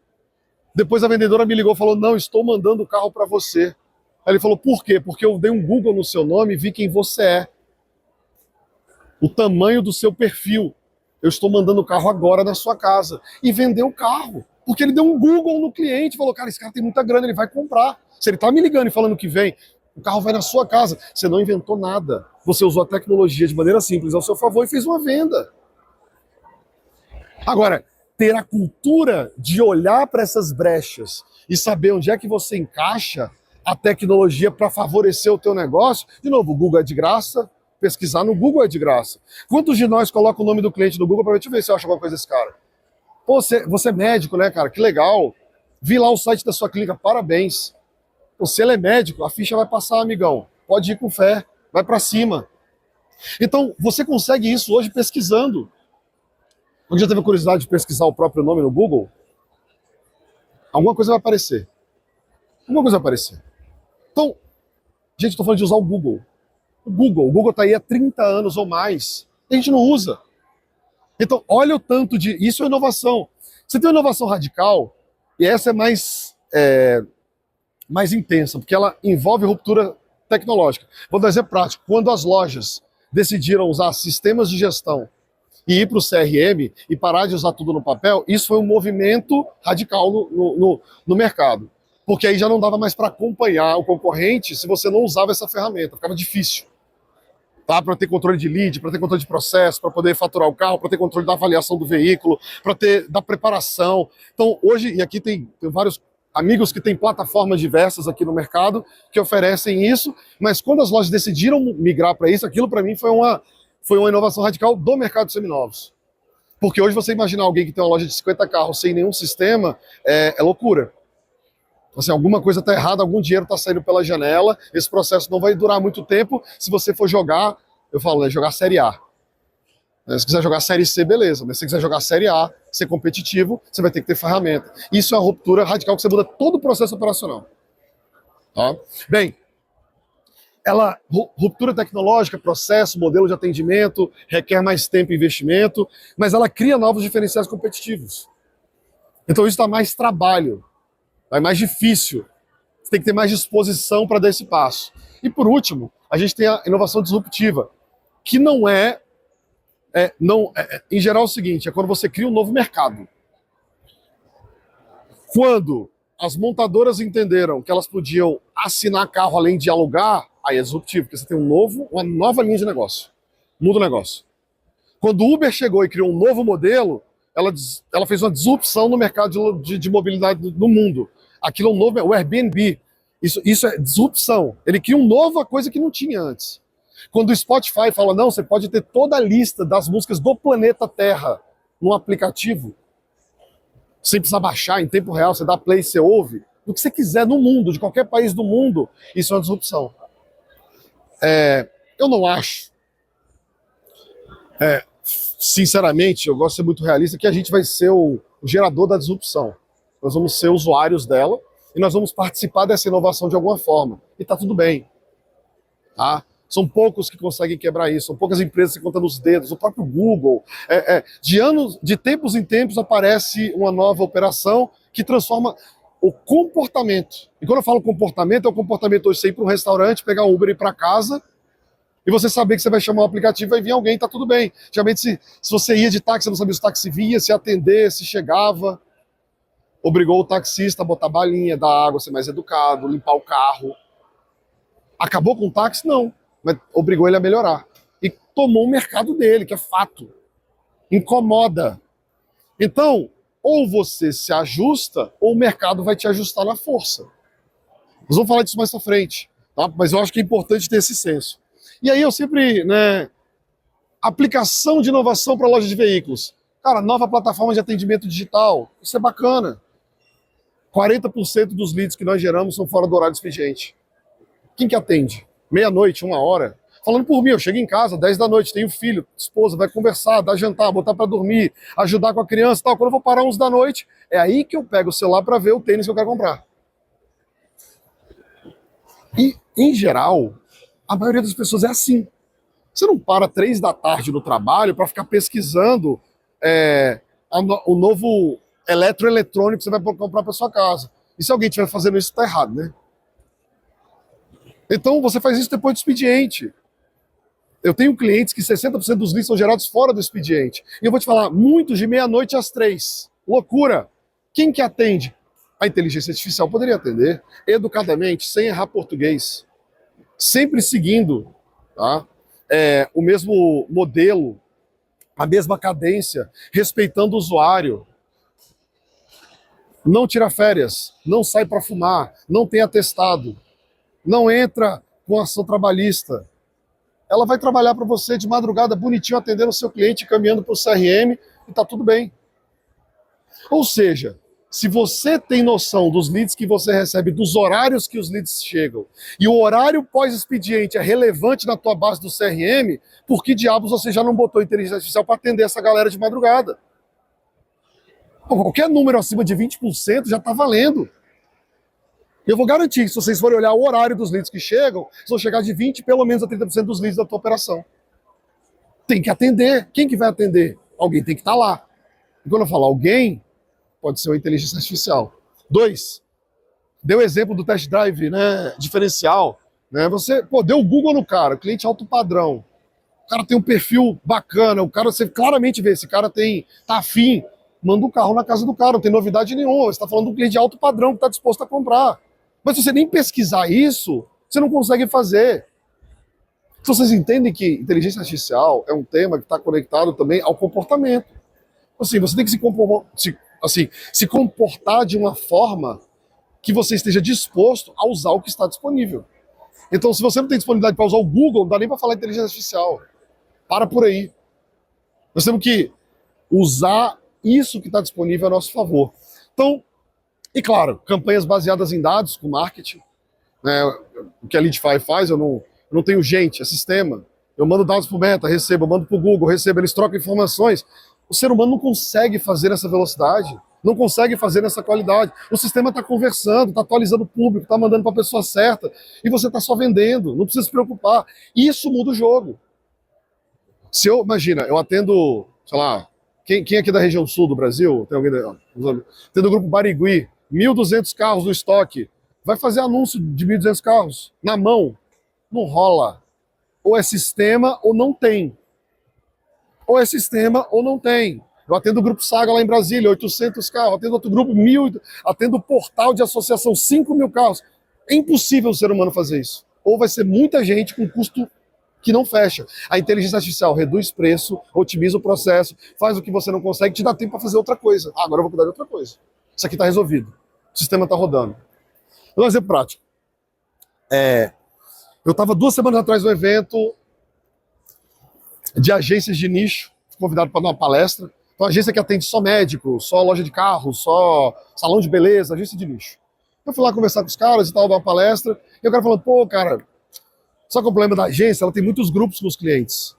Depois a vendedora me ligou e falou, não, estou mandando o carro para você. Aí ele falou, por quê? Porque eu dei um Google no seu nome e vi quem você é. O tamanho do seu perfil. Eu estou mandando o carro agora na sua casa. E vendeu o carro. Porque ele deu um Google no cliente, falou, cara, esse cara tem muita grana, ele vai comprar. Se ele está me ligando e falando que vem, o carro vai na sua casa. Você não inventou nada. Você usou a tecnologia de maneira simples ao seu favor e fez uma venda. Agora, ter a cultura de olhar para essas brechas e saber onde é que você encaixa a tecnologia para favorecer o teu negócio. De novo, o Google é de graça, pesquisar no Google é de graça. Quantos de nós colocam o nome do cliente no Google para ver se eu acho alguma coisa desse cara? Pô, você é médico, né, cara? Que legal. Vi lá o site da sua clínica, parabéns. Pô, se ele é médico, a ficha vai passar, amigão. Pode ir com fé, vai para cima. Então, você consegue isso hoje pesquisando. Alguém já teve a curiosidade de pesquisar o próprio nome no Google? Alguma coisa vai aparecer. Alguma coisa vai aparecer. Então, gente, estou falando de usar o Google. O Google está aí há 30 anos ou mais. E a gente não usa. Então, olha o tanto de... Isso é inovação. Você tem uma inovação radical, e essa é mais intensa, porque ela envolve ruptura tecnológica. Vou dar um exemplo prático. Quando as lojas decidiram usar sistemas de gestão e ir para o CRM e parar de usar tudo no papel, isso foi um movimento radical no mercado. Porque aí já não dava mais para acompanhar o concorrente se você não usava essa ferramenta, ficava difícil. Tá? Para ter controle de lead, para ter controle de processo, para poder faturar o carro, para ter controle da avaliação do veículo, para ter da preparação. Então, hoje, e aqui tem vários amigos que têm plataformas diversas aqui no mercado que oferecem isso, mas quando as lojas decidiram migrar para isso, aquilo para mim foi uma inovação radical do mercado de seminovos. Porque hoje você imaginar alguém que tem uma loja de 50 carros sem nenhum sistema é loucura. Assim, alguma coisa está errada, algum dinheiro está saindo pela janela, esse processo não vai durar muito tempo se você for jogar, eu falo, né, jogar Série A. Se quiser jogar Série C, beleza, mas se quiser jogar Série A, ser competitivo, você vai ter que ter ferramenta. Isso é uma ruptura radical que você muda todo o processo operacional. Tá? Bem, ruptura tecnológica, processo, modelo de atendimento, requer mais tempo e investimento, mas ela cria novos diferenciais competitivos. Então isso dá mais trabalho. É mais difícil, você tem que ter mais disposição para dar esse passo. E por último, a gente tem a inovação disruptiva, que em geral é o seguinte, é quando você cria um novo mercado. Quando as montadoras entenderam que elas podiam assinar carro além de alugar, aí é disruptivo, porque você tem uma nova linha de negócio, muda o negócio. Quando o Uber chegou e criou um novo modelo, ela fez uma disrupção no mercado de mobilidade no mundo. Aquilo é um novo, o Airbnb. Isso é disrupção. Ele cria uma nova coisa que não tinha antes. Quando o Spotify fala, não, você pode ter toda a lista das músicas do planeta Terra num aplicativo, sem precisar baixar em tempo real, você dá play e você ouve, do que você quiser no mundo, de qualquer país do mundo, isso é uma disrupção. Eu não acho, sinceramente, eu gosto de ser muito realista, que a gente vai ser o gerador da disrupção. Nós vamos ser usuários dela e nós vamos participar dessa inovação de alguma forma. E tá tudo bem. Tá? São poucos que conseguem quebrar isso, são poucas empresas que contam nos dedos, o próprio Google. De tempos em tempos aparece uma nova operação que transforma o comportamento. E quando eu falo comportamento, é o comportamento hoje você ir para um restaurante, pegar um Uber e ir para casa, e você saber que você vai chamar um aplicativo, vai vir alguém, tá tudo bem. Geralmente, se você ia de táxi, você não sabia se o táxi vinha, se atender, se chegava. Obrigou o taxista a botar balinha, dar água, ser mais educado, limpar o carro. Acabou com o táxi? Não. Mas obrigou ele a melhorar. E tomou o mercado dele, que é fato. Incomoda. Então, ou você se ajusta, ou o mercado vai te ajustar na força. Nós vamos falar disso mais pra frente. Tá? Mas eu acho que é importante ter esse senso. E aí eu sempre, aplicação de inovação para loja de veículos. Cara, nova plataforma de atendimento digital. Isso é bacana. 40% dos leads que nós geramos são fora do horário de expediente. Quem que atende? Meia-noite, 1h. Falando por mim, eu chego em casa, 10 da noite, tenho filho, esposa, vai conversar, dar jantar, botar para dormir, ajudar com a criança e tal. Quando eu vou parar 11 da noite, é aí que eu pego o celular para ver o tênis que eu quero comprar. E, em geral, a maioria das pessoas é assim. Você não para 3 da tarde no trabalho para ficar pesquisando o novo eletroeletrônico que você vai comprar para sua casa. E se alguém estiver fazendo isso, está errado, né? Então você faz isso depois do expediente. Eu tenho clientes que 60% dos leads são gerados fora do expediente. E eu vou te falar, muitos de meia-noite às 3. Loucura! Quem que atende? A inteligência artificial poderia atender, educadamente, sem errar português. Sempre seguindo, tá? O mesmo modelo, a mesma cadência, respeitando o usuário. Não tira férias, não sai para fumar, não tem atestado, não entra com ação trabalhista. Ela vai trabalhar para você de madrugada, bonitinho, atendendo o seu cliente, caminhando para o CRM, e tá tudo bem. Ou seja, se você tem noção dos leads que você recebe, dos horários que os leads chegam, e o horário pós-expediente é relevante na tua base do CRM, por que diabos você já não botou inteligência artificial para atender essa galera de madrugada? Qualquer número acima de 20% já está valendo. Eu vou garantir que se vocês forem olhar o horário dos leads que chegam, vocês vão chegar de 20% pelo menos a 30% dos leads da tua operação. Tem que atender. Quem que vai atender? Alguém tem que estar lá. E quando eu falo alguém, pode ser uma inteligência artificial. 2, deu exemplo do test drive, diferencial. Você deu o Google no cara, cliente alto padrão. O cara tem um perfil bacana, o cara, você claramente vê, esse cara tá afim, manda o carro na casa do cara, não tem novidade nenhuma. Você está falando de um cliente de alto padrão que está disposto a comprar. Mas se você nem pesquisar isso, você não consegue fazer. Se vocês entendem que inteligência artificial é um tema que está conectado também ao comportamento. Assim, você tem que se comportar de uma forma que você esteja disposto a usar o que está disponível. Então, se você não tem disponibilidade para usar o Google, não dá nem para falar inteligência artificial. Para por aí. Nós temos que usar isso que está disponível a nosso favor. Então, e claro, campanhas baseadas em dados com marketing. O que a Leadify faz, eu não tenho gente, é sistema. Eu mando dados para o Meta, recebo, eu mando para o Google, recebo, eles trocam informações. O ser humano não consegue fazer nessa velocidade, não consegue fazer nessa qualidade. O sistema está conversando, está atualizando o público, está mandando para a pessoa certa, e você está só vendendo, não precisa se preocupar. Isso muda o jogo. Imagina, eu atendo, sei lá, quem aqui da região sul do Brasil, tem alguém atendo o grupo Barigui, 1.200 carros no estoque, vai fazer anúncio de 1.200 carros na mão, não rola. Ou é sistema ou não tem. Ou é sistema ou não tem. Eu atendo o Grupo Saga lá em Brasília, 800 carros. Atendo outro grupo, 1.000. Atendo o portal de associação, 5.000 carros. É impossível o ser humano fazer isso. Ou vai ser muita gente com custo que não fecha. A inteligência artificial reduz preço, otimiza o processo, faz o que você não consegue, te dá tempo para fazer outra coisa. Agora eu vou cuidar de outra coisa. Isso aqui está resolvido. O sistema está rodando. Vou dar um exemplo prático. Eu estava 2 semanas atrás no evento de agências de nicho, convidado para dar uma palestra. Então, agência que atende só médico, só loja de carro, só salão de beleza, agência de nicho. Eu fui lá conversar com os caras e tal, dar uma palestra, e o cara falando, pô, cara, só que o problema da agência, ela tem muitos grupos com os clientes.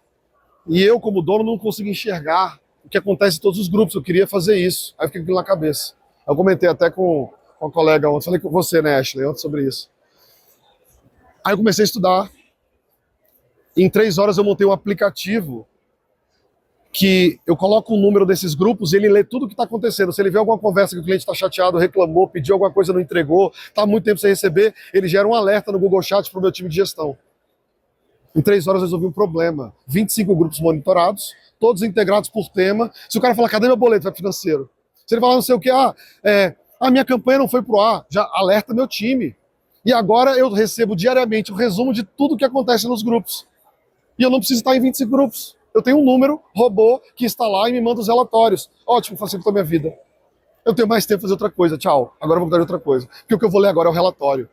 E eu, como dono, não consigo enxergar o que acontece em todos os grupos. Eu queria fazer isso. Aí eu fiquei com aquilo na cabeça. Eu comentei até com uma colega ontem, falei com você, né, Ashley, ontem sobre isso. Aí eu comecei a estudar. Em 3 horas eu montei um aplicativo que eu coloco o número desses grupos e ele lê tudo o que está acontecendo. Se ele vê alguma conversa que o cliente está chateado, reclamou, pediu alguma coisa, não entregou, está há muito tempo sem receber, ele gera um alerta no Google Chat para o meu time de gestão. Em 3 horas eu resolvi um problema. 25 grupos monitorados, todos integrados por tema. Se o cara falar, cadê meu boleto? Vai pro financeiro. Se ele falar não sei o que, a minha campanha não foi pro ar, já alerta meu time. E agora eu recebo diariamente o resumo de tudo que acontece nos grupos. E eu não preciso estar em 25 grupos. Eu tenho um número, robô, que está lá e me manda os relatórios. Ótimo, facilitou a minha vida. Eu tenho mais tempo para fazer outra coisa, tchau. Agora eu vou cuidar de outra coisa. Porque o que eu vou ler agora é o relatório.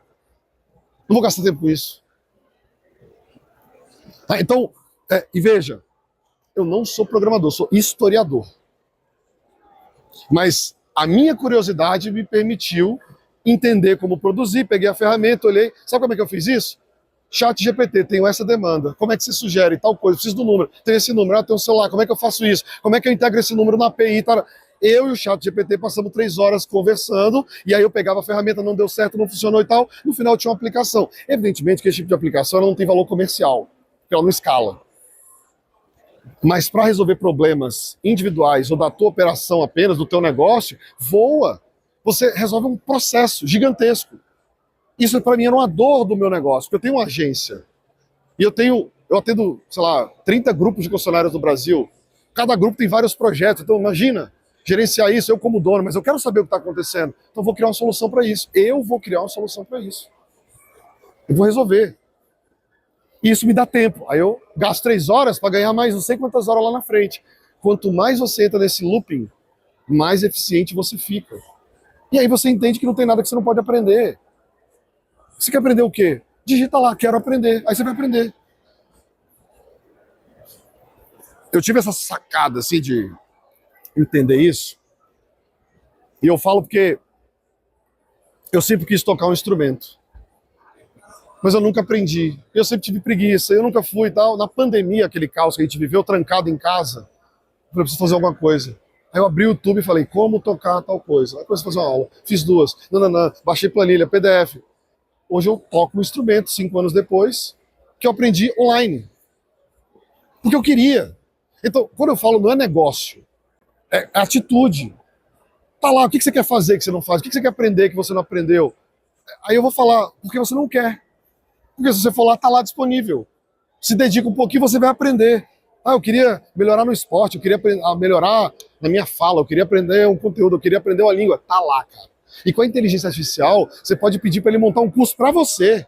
Não vou gastar tempo com isso. Então, e veja, eu não sou programador, sou historiador. Mas a minha curiosidade me permitiu entender como produzir, peguei a ferramenta, olhei. Sabe como é que eu fiz isso? ChatGPT, tenho essa demanda. Como é que você sugere tal coisa? Preciso do número. Tem esse número, tem um celular. Como é que eu faço isso? Como é que eu integro esse número na API? Eu e o ChatGPT passamos 3 horas conversando, e aí eu pegava a ferramenta, não deu certo, não funcionou e tal. No final tinha uma aplicação. Evidentemente que esse tipo de aplicação ela não tem valor comercial, porque ela não escala. Mas para resolver problemas individuais ou da tua operação apenas, do teu negócio, voa. Você resolve um processo gigantesco. Isso para mim era uma dor do meu negócio, porque eu tenho uma agência. E eu atendo, sei lá, 30 grupos de concessionárias no Brasil. Cada grupo tem vários projetos. Então imagina, gerenciar isso, eu como dono, mas eu quero saber o que está acontecendo. Então eu vou criar uma solução para isso. Eu vou criar uma solução para isso. Eu vou resolver. E isso me dá tempo. Aí eu gasto 3 horas para ganhar mais não sei quantas horas lá na frente. Quanto mais você entra nesse looping, mais eficiente você fica. E aí você entende que não tem nada que você não pode aprender. Você quer aprender o quê? Digita lá, quero aprender. Aí você vai aprender. Eu tive essa sacada assim de entender isso. E eu falo porque eu sempre quis tocar um instrumento. Mas eu nunca aprendi. Eu sempre tive preguiça, eu nunca fui e tal. Na pandemia, aquele caos que a gente viveu, trancado em casa, eu preciso fazer alguma coisa. Aí eu abri o YouTube e falei, como tocar tal coisa? Aí comecei a fazer uma aula, fiz 2, baixei planilha, PDF. Hoje eu toco um instrumento, 5 anos depois, que eu aprendi online. Porque eu queria. Então, quando eu falo não é negócio, é atitude. Tá lá, o que você quer fazer que você não faz? O que você quer aprender que você não aprendeu? Aí eu vou falar, porque você não quer. Porque se você for lá, tá lá disponível. Se dedica um pouquinho, você vai aprender. Eu queria melhorar no esporte, eu queria melhorar na minha fala, eu queria aprender um conteúdo, eu queria aprender uma língua. Tá lá, cara. E com a inteligência artificial, você pode pedir para ele montar um curso para você.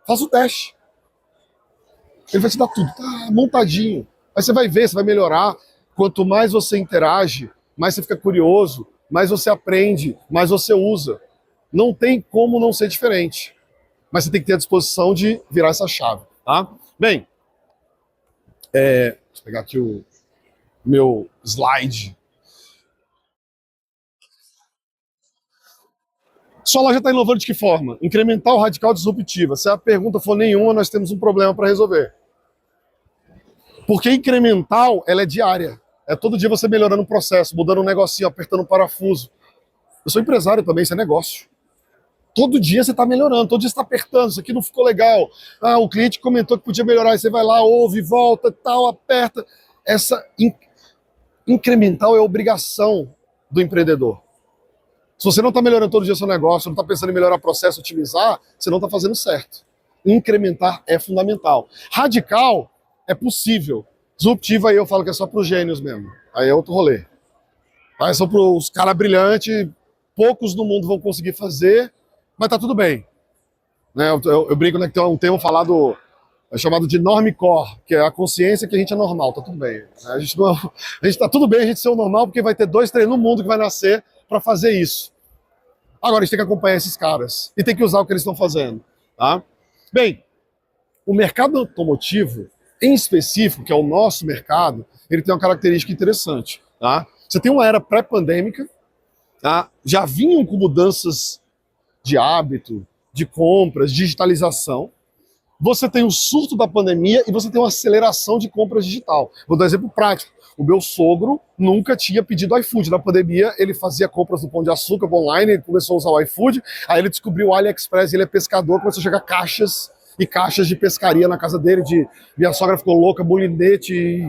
Faça o teste. Ele vai te dar tudo, tá montadinho. Aí você vai ver, você vai melhorar. Quanto mais você interage, mais você fica curioso, mais você aprende, mais você usa. Não tem como não ser diferente. Mas você tem que ter a disposição de virar essa chave, tá? Bem, deixa eu pegar aqui o meu slide. Sua loja está inovando de que forma? Incremental, radical, disruptiva. Se a pergunta for nenhuma, nós temos um problema para resolver. Porque incremental, ela é diária. É todo dia você melhorando um processo, mudando um negocinho, apertando um parafuso. Eu sou empresário também, isso é negócio. Todo dia você está melhorando, todo dia você está apertando, isso aqui não ficou legal. O cliente comentou que podia melhorar, aí você vai lá, ouve, volta, tal, aperta. Essa incremental é a obrigação do empreendedor. Se você não está melhorando todo dia o seu negócio, não está pensando em melhorar o processo, otimizar, você não está fazendo certo. Incrementar é fundamental. Radical é possível. Disruptivo aí eu falo que é só para os gênios mesmo. Aí é outro rolê. Aí é só para os caras brilhantes, poucos no mundo vão conseguir fazer, mas tá tudo bem. Né? Eu brinco, né, que tem um termo falado, chamado de normicore, que é a consciência que a gente é normal, tá tudo bem. A gente tá tudo bem a gente ser o normal, porque vai ter 2, 3 no mundo que vai nascer para fazer isso. Agora a gente tem que acompanhar esses caras e tem que usar o que eles estão fazendo, tá? Bem, o mercado automotivo, em específico, que é o nosso mercado, ele tem uma característica interessante. Tá? Você tem uma era pré-pandêmica, tá? Já vinham com mudanças de hábito, de compras, digitalização. Você tem o surto da pandemia e você tem uma aceleração de compras digital. Vou dar um exemplo prático. O meu sogro nunca tinha pedido iFood. Na pandemia, ele fazia compras do Pão de Açúcar online, ele começou a usar o iFood, aí ele descobriu o AliExpress, ele é pescador, começou a chegar caixas e caixas de pescaria na casa dele, minha sogra ficou louca, molinete,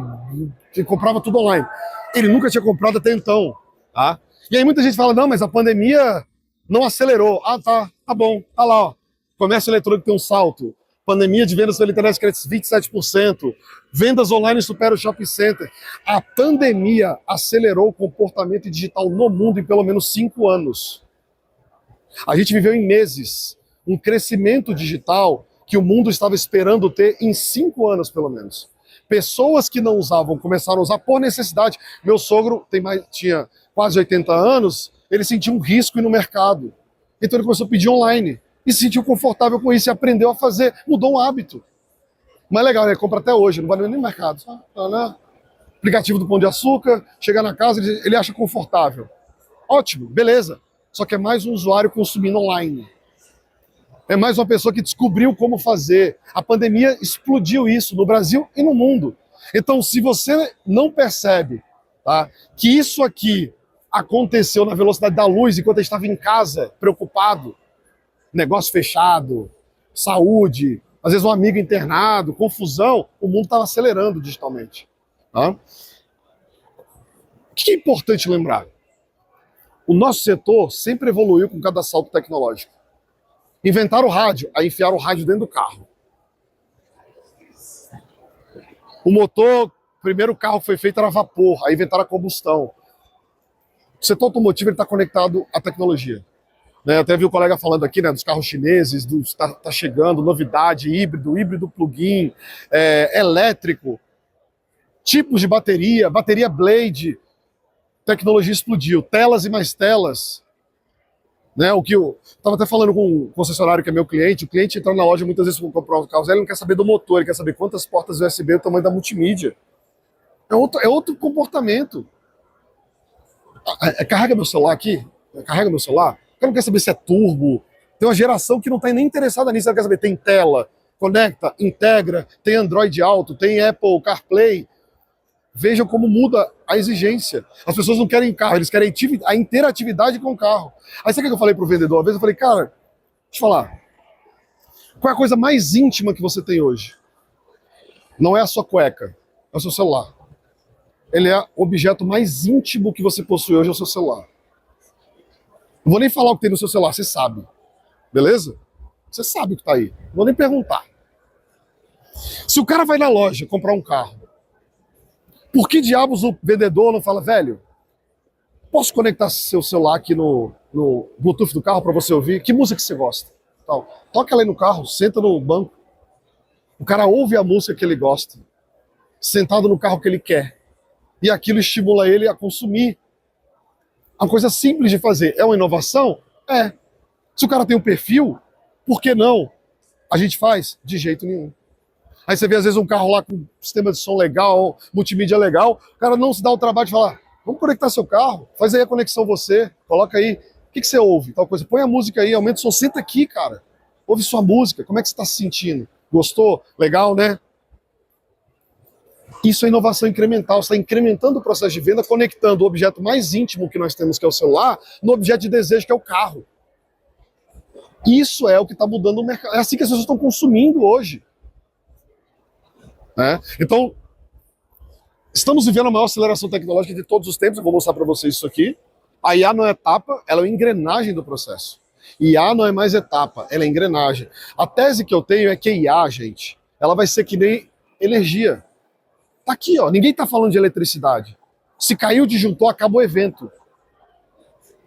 e comprava tudo online. Ele nunca tinha comprado até então. Tá? E aí muita gente fala, não, mas a pandemia não acelerou. Ah, tá bom, tá lá, ó. Comércio eletrônico tem um salto. Pandemia de vendas pela internet cresce 27%. Vendas online superam o shopping center. A pandemia acelerou o comportamento digital no mundo em pelo menos 5 anos. A gente viveu em meses um crescimento digital que o mundo estava esperando ter em 5 anos, pelo menos. Pessoas que não usavam começaram a usar por necessidade. Meu sogro tinha quase 80 anos, ele sentiu um risco no mercado. Então ele começou a pedir online. E se sentiu confortável com isso e aprendeu a fazer, mudou um hábito. Mas legal, ele compra até hoje, não vai nem no mercado. Né? Aplicativo do Pão de Açúcar, chega na casa, ele acha confortável. Ótimo, beleza. Só que é mais um usuário consumindo online. É mais uma pessoa que descobriu como fazer. A pandemia explodiu isso no Brasil e no mundo. Então, se você não percebe, tá, que isso aqui aconteceu na velocidade da luz enquanto ele estava em casa, preocupado, negócio fechado, saúde, às vezes um amigo internado, confusão, o mundo estava acelerando digitalmente. Tá? O que é importante lembrar? O nosso setor sempre evoluiu com cada salto tecnológico. Inventaram o rádio, aí enfiaram o rádio dentro do carro. O motor, o primeiro carro que foi feito era vapor, aí inventaram a combustão. O setor automotivo está conectado à tecnologia. Né, até vi o colega falando aqui, né, dos carros chineses, tá chegando, novidade, híbrido plug-in, elétrico, tipos de bateria Blade, tecnologia explodiu, telas e mais telas. Né, o que eu estava até falando com um concessionário que é meu cliente, o cliente entra na loja muitas vezes para comprar um carro, ele não quer saber do motor, ele quer saber quantas portas USB, o tamanho da multimídia. É outro comportamento. Carrega meu celular aqui, carrega meu celular. O cara não quer saber se é turbo. Tem uma geração que não está nem interessada nisso. Ela quer saber, tem tela, conecta, integra, tem Android Auto, tem Apple CarPlay. Vejam como muda a exigência. As pessoas não querem carro, eles querem a interatividade com o carro. Aí sabe o que eu falei pro vendedor? Uma vez eu falei, cara, deixa eu falar. Qual é a coisa mais íntima que você tem hoje? Não é a sua cueca, é o seu celular. Ele é o objeto mais íntimo que você possui hoje, é o seu celular. Não vou nem falar o que tem no seu celular, você sabe. Beleza? Você sabe o que está aí. Não vou nem perguntar. Se o cara vai na loja comprar um carro, por que diabos o vendedor não fala, velho, posso conectar seu celular aqui no Bluetooth do carro para você ouvir? Que música que você gosta? Tal. Toca ela aí no carro, senta no banco. O cara ouve a música que ele gosta, sentado no carro que ele quer. E aquilo estimula ele a consumir. Uma coisa simples de fazer. É uma inovação? É. Se o cara tem um perfil, por que não? A gente faz? De jeito nenhum. Aí você vê às vezes um carro lá com sistema de som legal, multimídia legal, o cara não se dá o trabalho de falar, vamos conectar seu carro, faz aí a conexão você, coloca aí, o que você ouve? Tal coisa. Põe a música aí, aumenta o som, senta aqui, cara. Ouve sua música, como é que você está se sentindo? Gostou? Legal, né? Isso é inovação incremental, você está incrementando o processo de venda, conectando o objeto mais íntimo que nós temos, que é o celular, no objeto de desejo, que é o carro. Isso é o que está mudando o mercado. É assim que as pessoas estão consumindo hoje. Né? Então, estamos vivendo a maior aceleração tecnológica de todos os tempos. Eu vou mostrar para vocês isso aqui. A IA não é etapa, ela é a engrenagem do processo. IA não é mais etapa, ela é engrenagem. A tese que eu tenho é que a IA, gente, ela vai ser que nem energia. Tá aqui, ó. Ninguém tá falando de eletricidade. Se caiu o disjuntor, acabou o evento.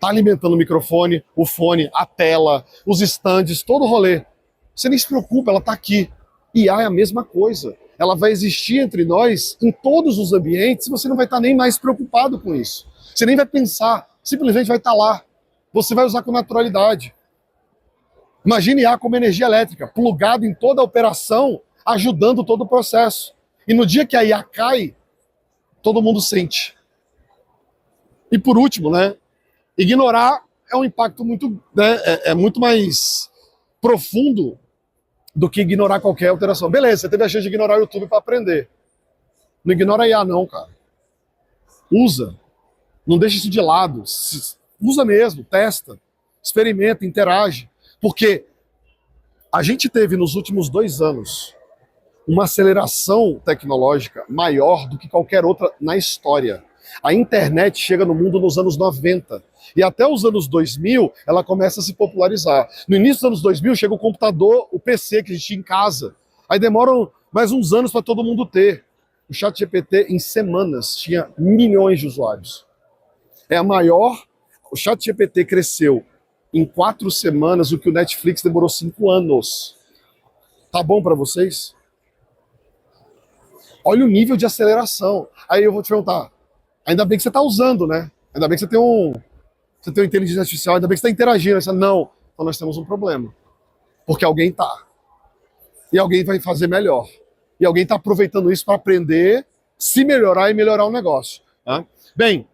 Tá alimentando o microfone, o fone, a tela, os stands, todo o rolê. Você nem se preocupa, ela tá aqui. IA é a mesma coisa. Ela vai existir entre nós em todos os ambientes e você não vai estar nem mais preocupado com isso. Você nem vai pensar, simplesmente vai estar lá. Você vai usar com naturalidade. Imagine IA como energia elétrica, plugado em toda a operação, ajudando todo o processo. E no dia que a IA cai, todo mundo sente. E por último, né, ignorar é um impacto muito, né, é muito mais profundo do que ignorar qualquer alteração. Beleza, você teve a chance de ignorar o YouTube para aprender. Não ignora a IA não, cara. Usa. Não deixa isso de lado. Usa mesmo, testa, experimenta, interage. Porque a gente teve nos últimos 2 anos uma aceleração tecnológica maior do que qualquer outra na história. A internet chega no mundo nos anos 90. E até os anos 2000, ela começa a se popularizar. No início dos anos 2000, chega o computador, o PC que a gente tinha em casa. Aí demoram mais uns anos para todo mundo ter. O ChatGPT, em semanas, tinha milhões de usuários. É a maior... O ChatGPT cresceu em 4 semanas o que o Netflix demorou 5 anos. Tá bom para vocês? Olha o nível de aceleração. Aí eu vou te perguntar, ainda bem que você está usando, né? Ainda bem que você tem uma inteligência artificial, ainda bem que você está interagindo. Você, não, então nós temos um problema. Porque alguém tá. E alguém vai fazer melhor. E alguém está aproveitando isso para aprender, se melhorar e melhorar o negócio. Tá? Bem,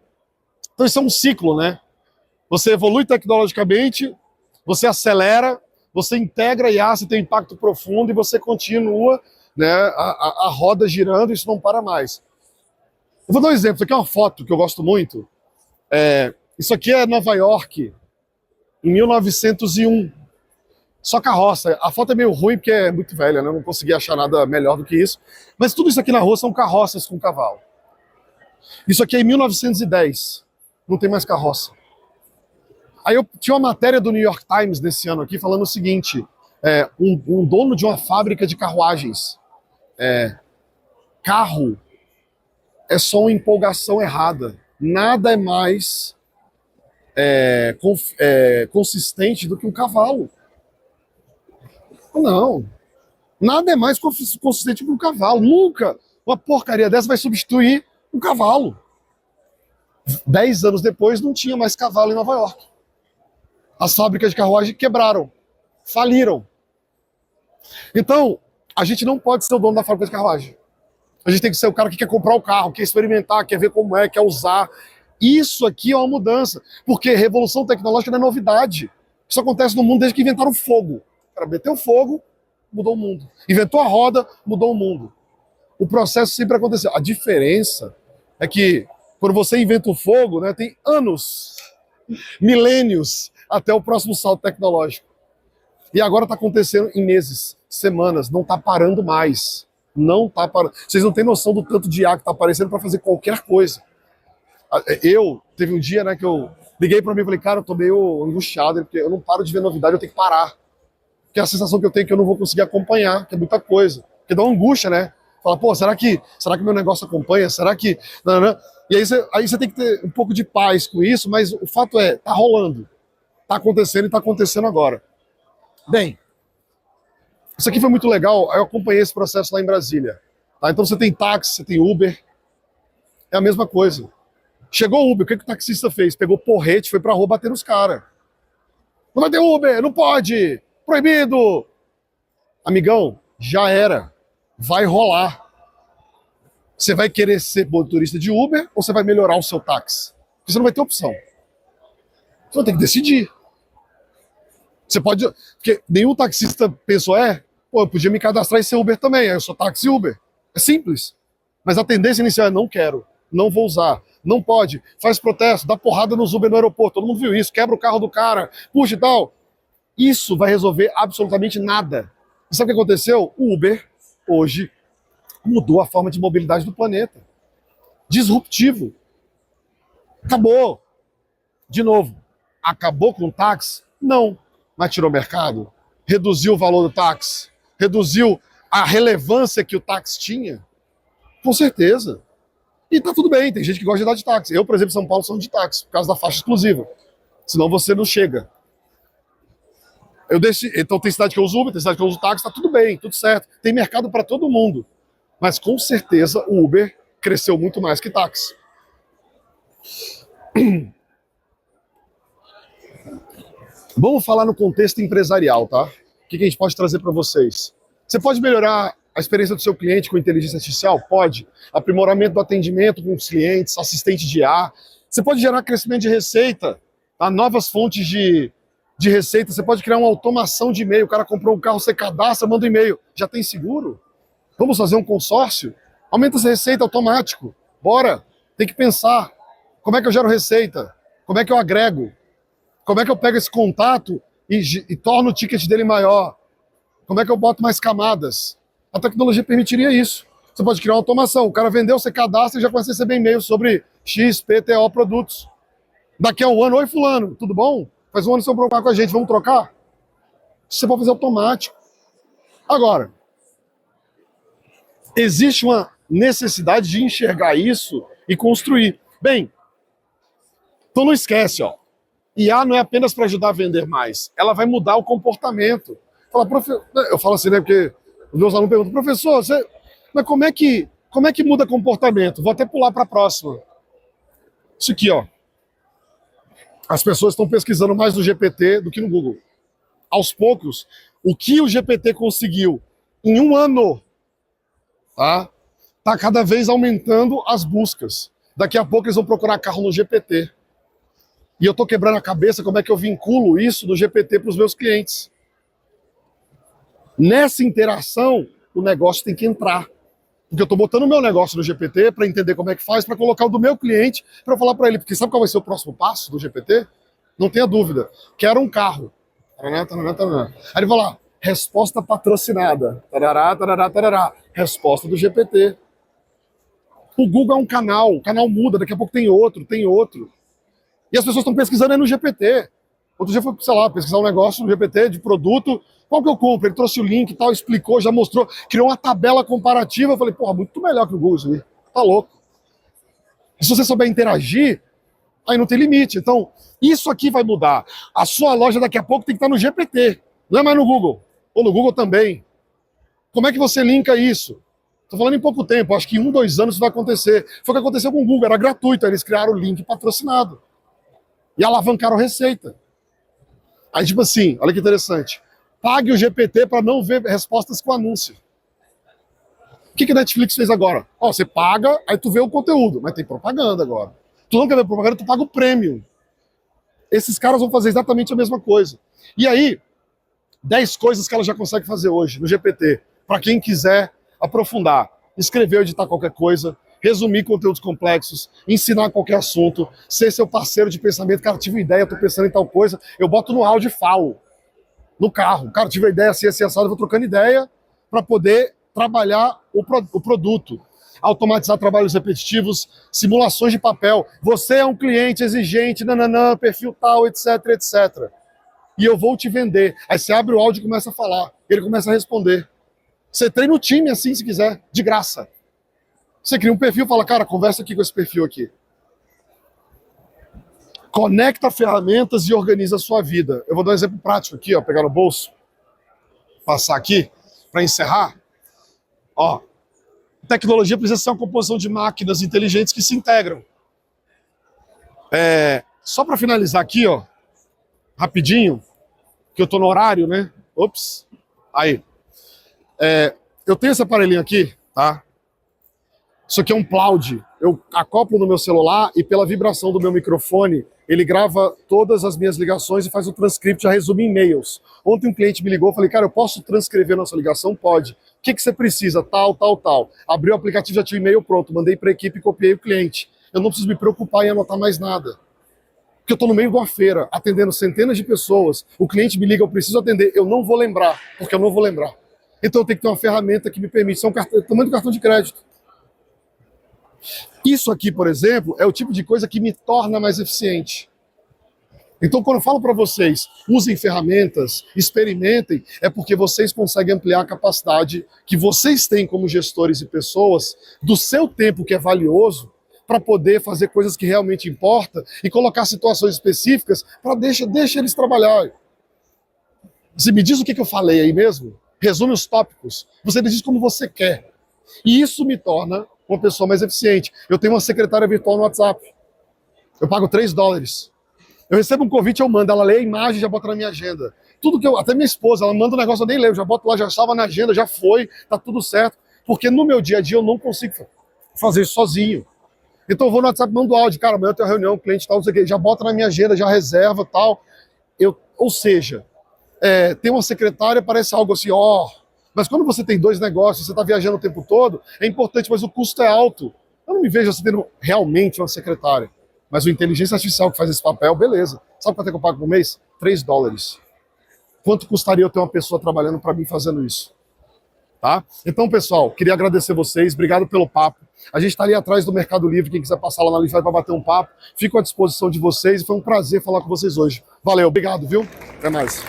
então isso é um ciclo, né? Você evolui tecnologicamente, você acelera, você integra IA, você tem um impacto profundo e você continua, né, a roda girando e isso não para mais. Eu vou dar um exemplo, isso aqui é uma foto que eu gosto muito. Isso aqui é Nova York, em 1901. Só carroça. A foto é meio ruim porque é muito velha, né? Eu não consegui achar nada melhor do que isso. Mas tudo isso aqui na rua são carroças com cavalo. Isso aqui é em 1910. Não tem mais carroça. Aí eu tinha uma matéria do New York Times desse ano aqui falando o seguinte, um dono de uma fábrica de carruagens. Carro é só uma empolgação errada. Nada é mais consistente do que um cavalo. Não. Nada é mais consistente que um cavalo. Nunca uma porcaria dessa vai substituir um cavalo. 10 anos depois não tinha mais cavalo em Nova York. As fábricas de carruagem quebraram. Faliram. Então, a gente não pode ser o dono da fábrica de carruagem. A gente tem que ser o cara que quer comprar o carro, quer experimentar, quer ver como é, quer usar. Isso aqui é uma mudança. Porque revolução tecnológica não é novidade. Isso acontece no mundo desde que inventaram o fogo. O cara meteu fogo, mudou o mundo. Inventou a roda, mudou o mundo. O processo sempre aconteceu. A diferença é que quando você inventa o fogo, né, tem anos, milênios, até o próximo salto tecnológico. E agora está acontecendo em meses, semanas, não está parando mais. Não está parando. Vocês não têm noção do tanto de IA que está aparecendo para fazer qualquer coisa. Teve um dia, né, que eu liguei para mim e falei, cara, eu tô meio angustiado, porque eu não paro de ver novidade, eu tenho que parar. Porque a sensação que eu tenho é que eu não vou conseguir acompanhar, que é muita coisa. Porque dá uma angústia, né? Fala, pô, será que meu negócio acompanha? Será que... Não, não. E aí você tem que ter um pouco de paz com isso, mas o fato é, tá rolando. Tá acontecendo e tá acontecendo agora. Bem, isso aqui foi muito legal, eu acompanhei esse processo lá em Brasília. Tá? Então você tem táxi, você tem Uber, é a mesma coisa. Chegou o Uber, o que o taxista fez? Pegou porrete, foi pra rua bater nos caras. Não vai ter Uber, não pode, proibido. Amigão, já era, vai rolar. Você vai querer ser motorista de Uber ou você vai melhorar o seu táxi? Porque você não vai ter opção. Você vai ter que decidir. Você pode... Porque nenhum taxista pensou, pô, eu podia me cadastrar e ser Uber também, aí eu sou táxi Uber. É simples. Mas a tendência inicial é não quero, não vou usar, não pode, faz protesto, dá porrada nos Uber no aeroporto, todo mundo viu isso, quebra o carro do cara, puxa e tal. Isso vai resolver absolutamente nada. E sabe o que aconteceu? O Uber, hoje, mudou a forma de mobilidade do planeta. Disruptivo. Acabou. De novo, acabou com o táxi? Não. Mas tirou o mercado? Reduziu o valor do táxi? Reduziu a relevância que o táxi tinha? Com certeza. E tá tudo bem, tem gente que gosta de andar de táxi. Eu, por exemplo, em São Paulo, sou de táxi, por causa da faixa exclusiva. Senão você não chega. Então tem cidade que eu uso Uber, tem cidade que eu uso táxi, tá tudo bem, tudo certo. Tem mercado para todo mundo. Mas com certeza o Uber cresceu muito mais que táxi. Vamos falar no contexto empresarial, tá? O que a gente pode trazer para vocês? Você pode melhorar a experiência do seu cliente com inteligência artificial? Pode. Aprimoramento do atendimento com os clientes, assistente de IA. Você pode gerar crescimento de receita, tá? Novas fontes de receita. Você pode criar uma automação de e-mail. O cara comprou um carro, você cadastra, manda um e-mail. Já tem seguro? Vamos fazer um consórcio? Aumenta essa receita automático. Bora. Tem que pensar. Como é que eu gero receita? Como é que eu agrego? Como é que eu pego esse contato e torno o ticket dele maior? Como é que eu boto mais camadas? A tecnologia permitiria isso. Você pode criar uma automação. O cara vendeu, você cadastra e já começa a receber e-mail sobre XPTO produtos. Daqui a um ano, oi fulano, tudo bom? Faz um ano que você vai com a gente, vamos trocar? Você pode fazer automático. Agora, existe uma necessidade de enxergar isso e construir. Bem, então não esquece, ó. IA não é apenas para ajudar a vender mais, ela vai mudar o comportamento. Eu falo assim, né, porque os meus alunos perguntam, professor, mas como é que muda comportamento? Vou até pular para a próxima. Isso aqui, ó. As pessoas estão pesquisando mais no GPT do que no Google. Aos poucos, o que o GPT conseguiu em um ano, tá cada vez aumentando as buscas. Daqui a pouco eles vão procurar carro no GPT. E eu estou quebrando a cabeça como é que eu vinculo isso do GPT para os meus clientes. Nessa interação, o negócio tem que entrar. Porque eu estou botando o meu negócio no GPT para entender como é que faz, para colocar o do meu cliente, para falar para ele. Porque sabe qual vai ser o próximo passo do GPT? Não tenha dúvida. Quero um carro. Taraná, taraná, taraná. Aí ele vai lá, resposta patrocinada. Tarará, tarará, tarará. Resposta do GPT. O Google é um canal, o canal muda, daqui a pouco tem outro, tem outro. E as pessoas estão pesquisando aí no GPT. Outro dia foi, sei lá, pesquisar um negócio no GPT de produto. Qual que eu compro? Ele trouxe o link e tal, explicou, já mostrou, criou uma tabela comparativa. Eu falei, porra, muito melhor que o Google isso aí. Tá louco. E se você souber interagir, aí não tem limite. Então, isso aqui vai mudar. A sua loja daqui a pouco tem que estar no GPT. Não é mais no Google. Ou no Google também. Como é que você linka isso? Estou falando em pouco tempo, acho que em 1, 2 anos isso vai acontecer. Foi o que aconteceu com o Google, era gratuito, aí eles criaram o link patrocinado. E alavancaram receita. Aí, tipo assim, olha que interessante. Pague o GPT para não ver respostas com anúncio. O que a Netflix fez agora? Ó, você paga, aí tu vê o conteúdo, mas tem propaganda agora. Tu não quer ver propaganda, tu paga o prêmio. Esses caras vão fazer exatamente a mesma coisa. E aí, 10 coisas que ela já consegue fazer hoje no GPT, para quem quiser aprofundar, escrever ou editar qualquer coisa, resumir conteúdos complexos, ensinar qualquer assunto, ser seu parceiro de pensamento. Cara, tive uma ideia, tô pensando em tal coisa, eu boto no áudio e falo. No carro. Cara, tive uma ideia assim, assado, eu vou trocando ideia para poder trabalhar o produto. Automatizar trabalhos repetitivos, simulações de papel. Você é um cliente exigente, nananã, perfil tal, etc, etc. E eu vou te vender. Aí você abre o áudio e começa a falar. Ele começa a responder. Você treina o time assim, se quiser, de graça. Você cria um perfil e fala, cara, conversa aqui com esse perfil aqui. Conecta ferramentas e organiza a sua vida. Eu vou dar um exemplo prático aqui, ó, pegar no bolso, passar aqui, para encerrar. Ó, tecnologia precisa ser uma composição de máquinas inteligentes que se integram. Só para finalizar aqui, ó, rapidinho, que eu tô no horário, né? Ops. Aí. Eu tenho esse aparelhinho aqui, tá? Isso aqui é um Cloud. Eu acoplo no meu celular e pela vibração do meu microfone, ele grava todas as minhas ligações e faz o transcript, já resume em e-mails. Ontem um cliente me ligou, eu falei, cara, eu posso transcrever nossa ligação? Pode. O que você precisa? Tal, tal, tal. Abri o aplicativo, já tinha o e-mail pronto, mandei para a equipe e copiei o cliente. Eu não preciso me preocupar em anotar mais nada. Porque eu estou no meio de uma feira, atendendo centenas de pessoas, o cliente me liga, eu preciso atender, eu não vou lembrar, porque eu não vou lembrar. Então eu tenho que ter uma ferramenta que me permite, isso é o tamanho do cartão de crédito. Isso aqui, por exemplo, é o tipo de coisa que me torna mais eficiente. Então, quando eu falo para vocês, usem ferramentas, experimentem, é porque vocês conseguem ampliar a capacidade que vocês têm como gestores e pessoas do seu tempo, que é valioso, para poder fazer coisas que realmente importam e colocar situações específicas para deixa eles trabalhar. Você me diz o que eu falei aí mesmo? Resume os tópicos. Você me diz como você quer. E isso me torna uma pessoa mais eficiente. Eu tenho uma secretária virtual no WhatsApp. Eu pago $3. Eu recebo um convite, eu mando, ela lê a imagem e já bota na minha agenda. Tudo que eu, até minha esposa, ela manda um negócio, eu nem leio, eu já boto lá, já estava na agenda, já foi, tá tudo certo. Porque no meu dia a dia eu não consigo fazer isso sozinho. Então eu vou no WhatsApp, mando áudio, cara, amanhã eu tenho uma reunião, cliente tal, não sei o quê, já bota na minha agenda, já reserva tal. Ou seja, ter uma secretária parece algo assim, mas quando você tem 2 negócios, você está viajando o tempo todo, é importante, mas o custo é alto. Eu não me vejo assim tendo realmente uma secretária. Mas o inteligência artificial que faz esse papel, beleza. Sabe quanto é que eu pago por mês? $3. Quanto custaria eu ter uma pessoa trabalhando para mim fazendo isso? Tá? Então, pessoal, queria agradecer vocês, obrigado pelo papo. A gente está ali atrás do Mercado Livre, quem quiser passar lá na Livre para bater um papo, fico à disposição de vocês e foi um prazer falar com vocês hoje. Valeu, obrigado, viu? Até mais.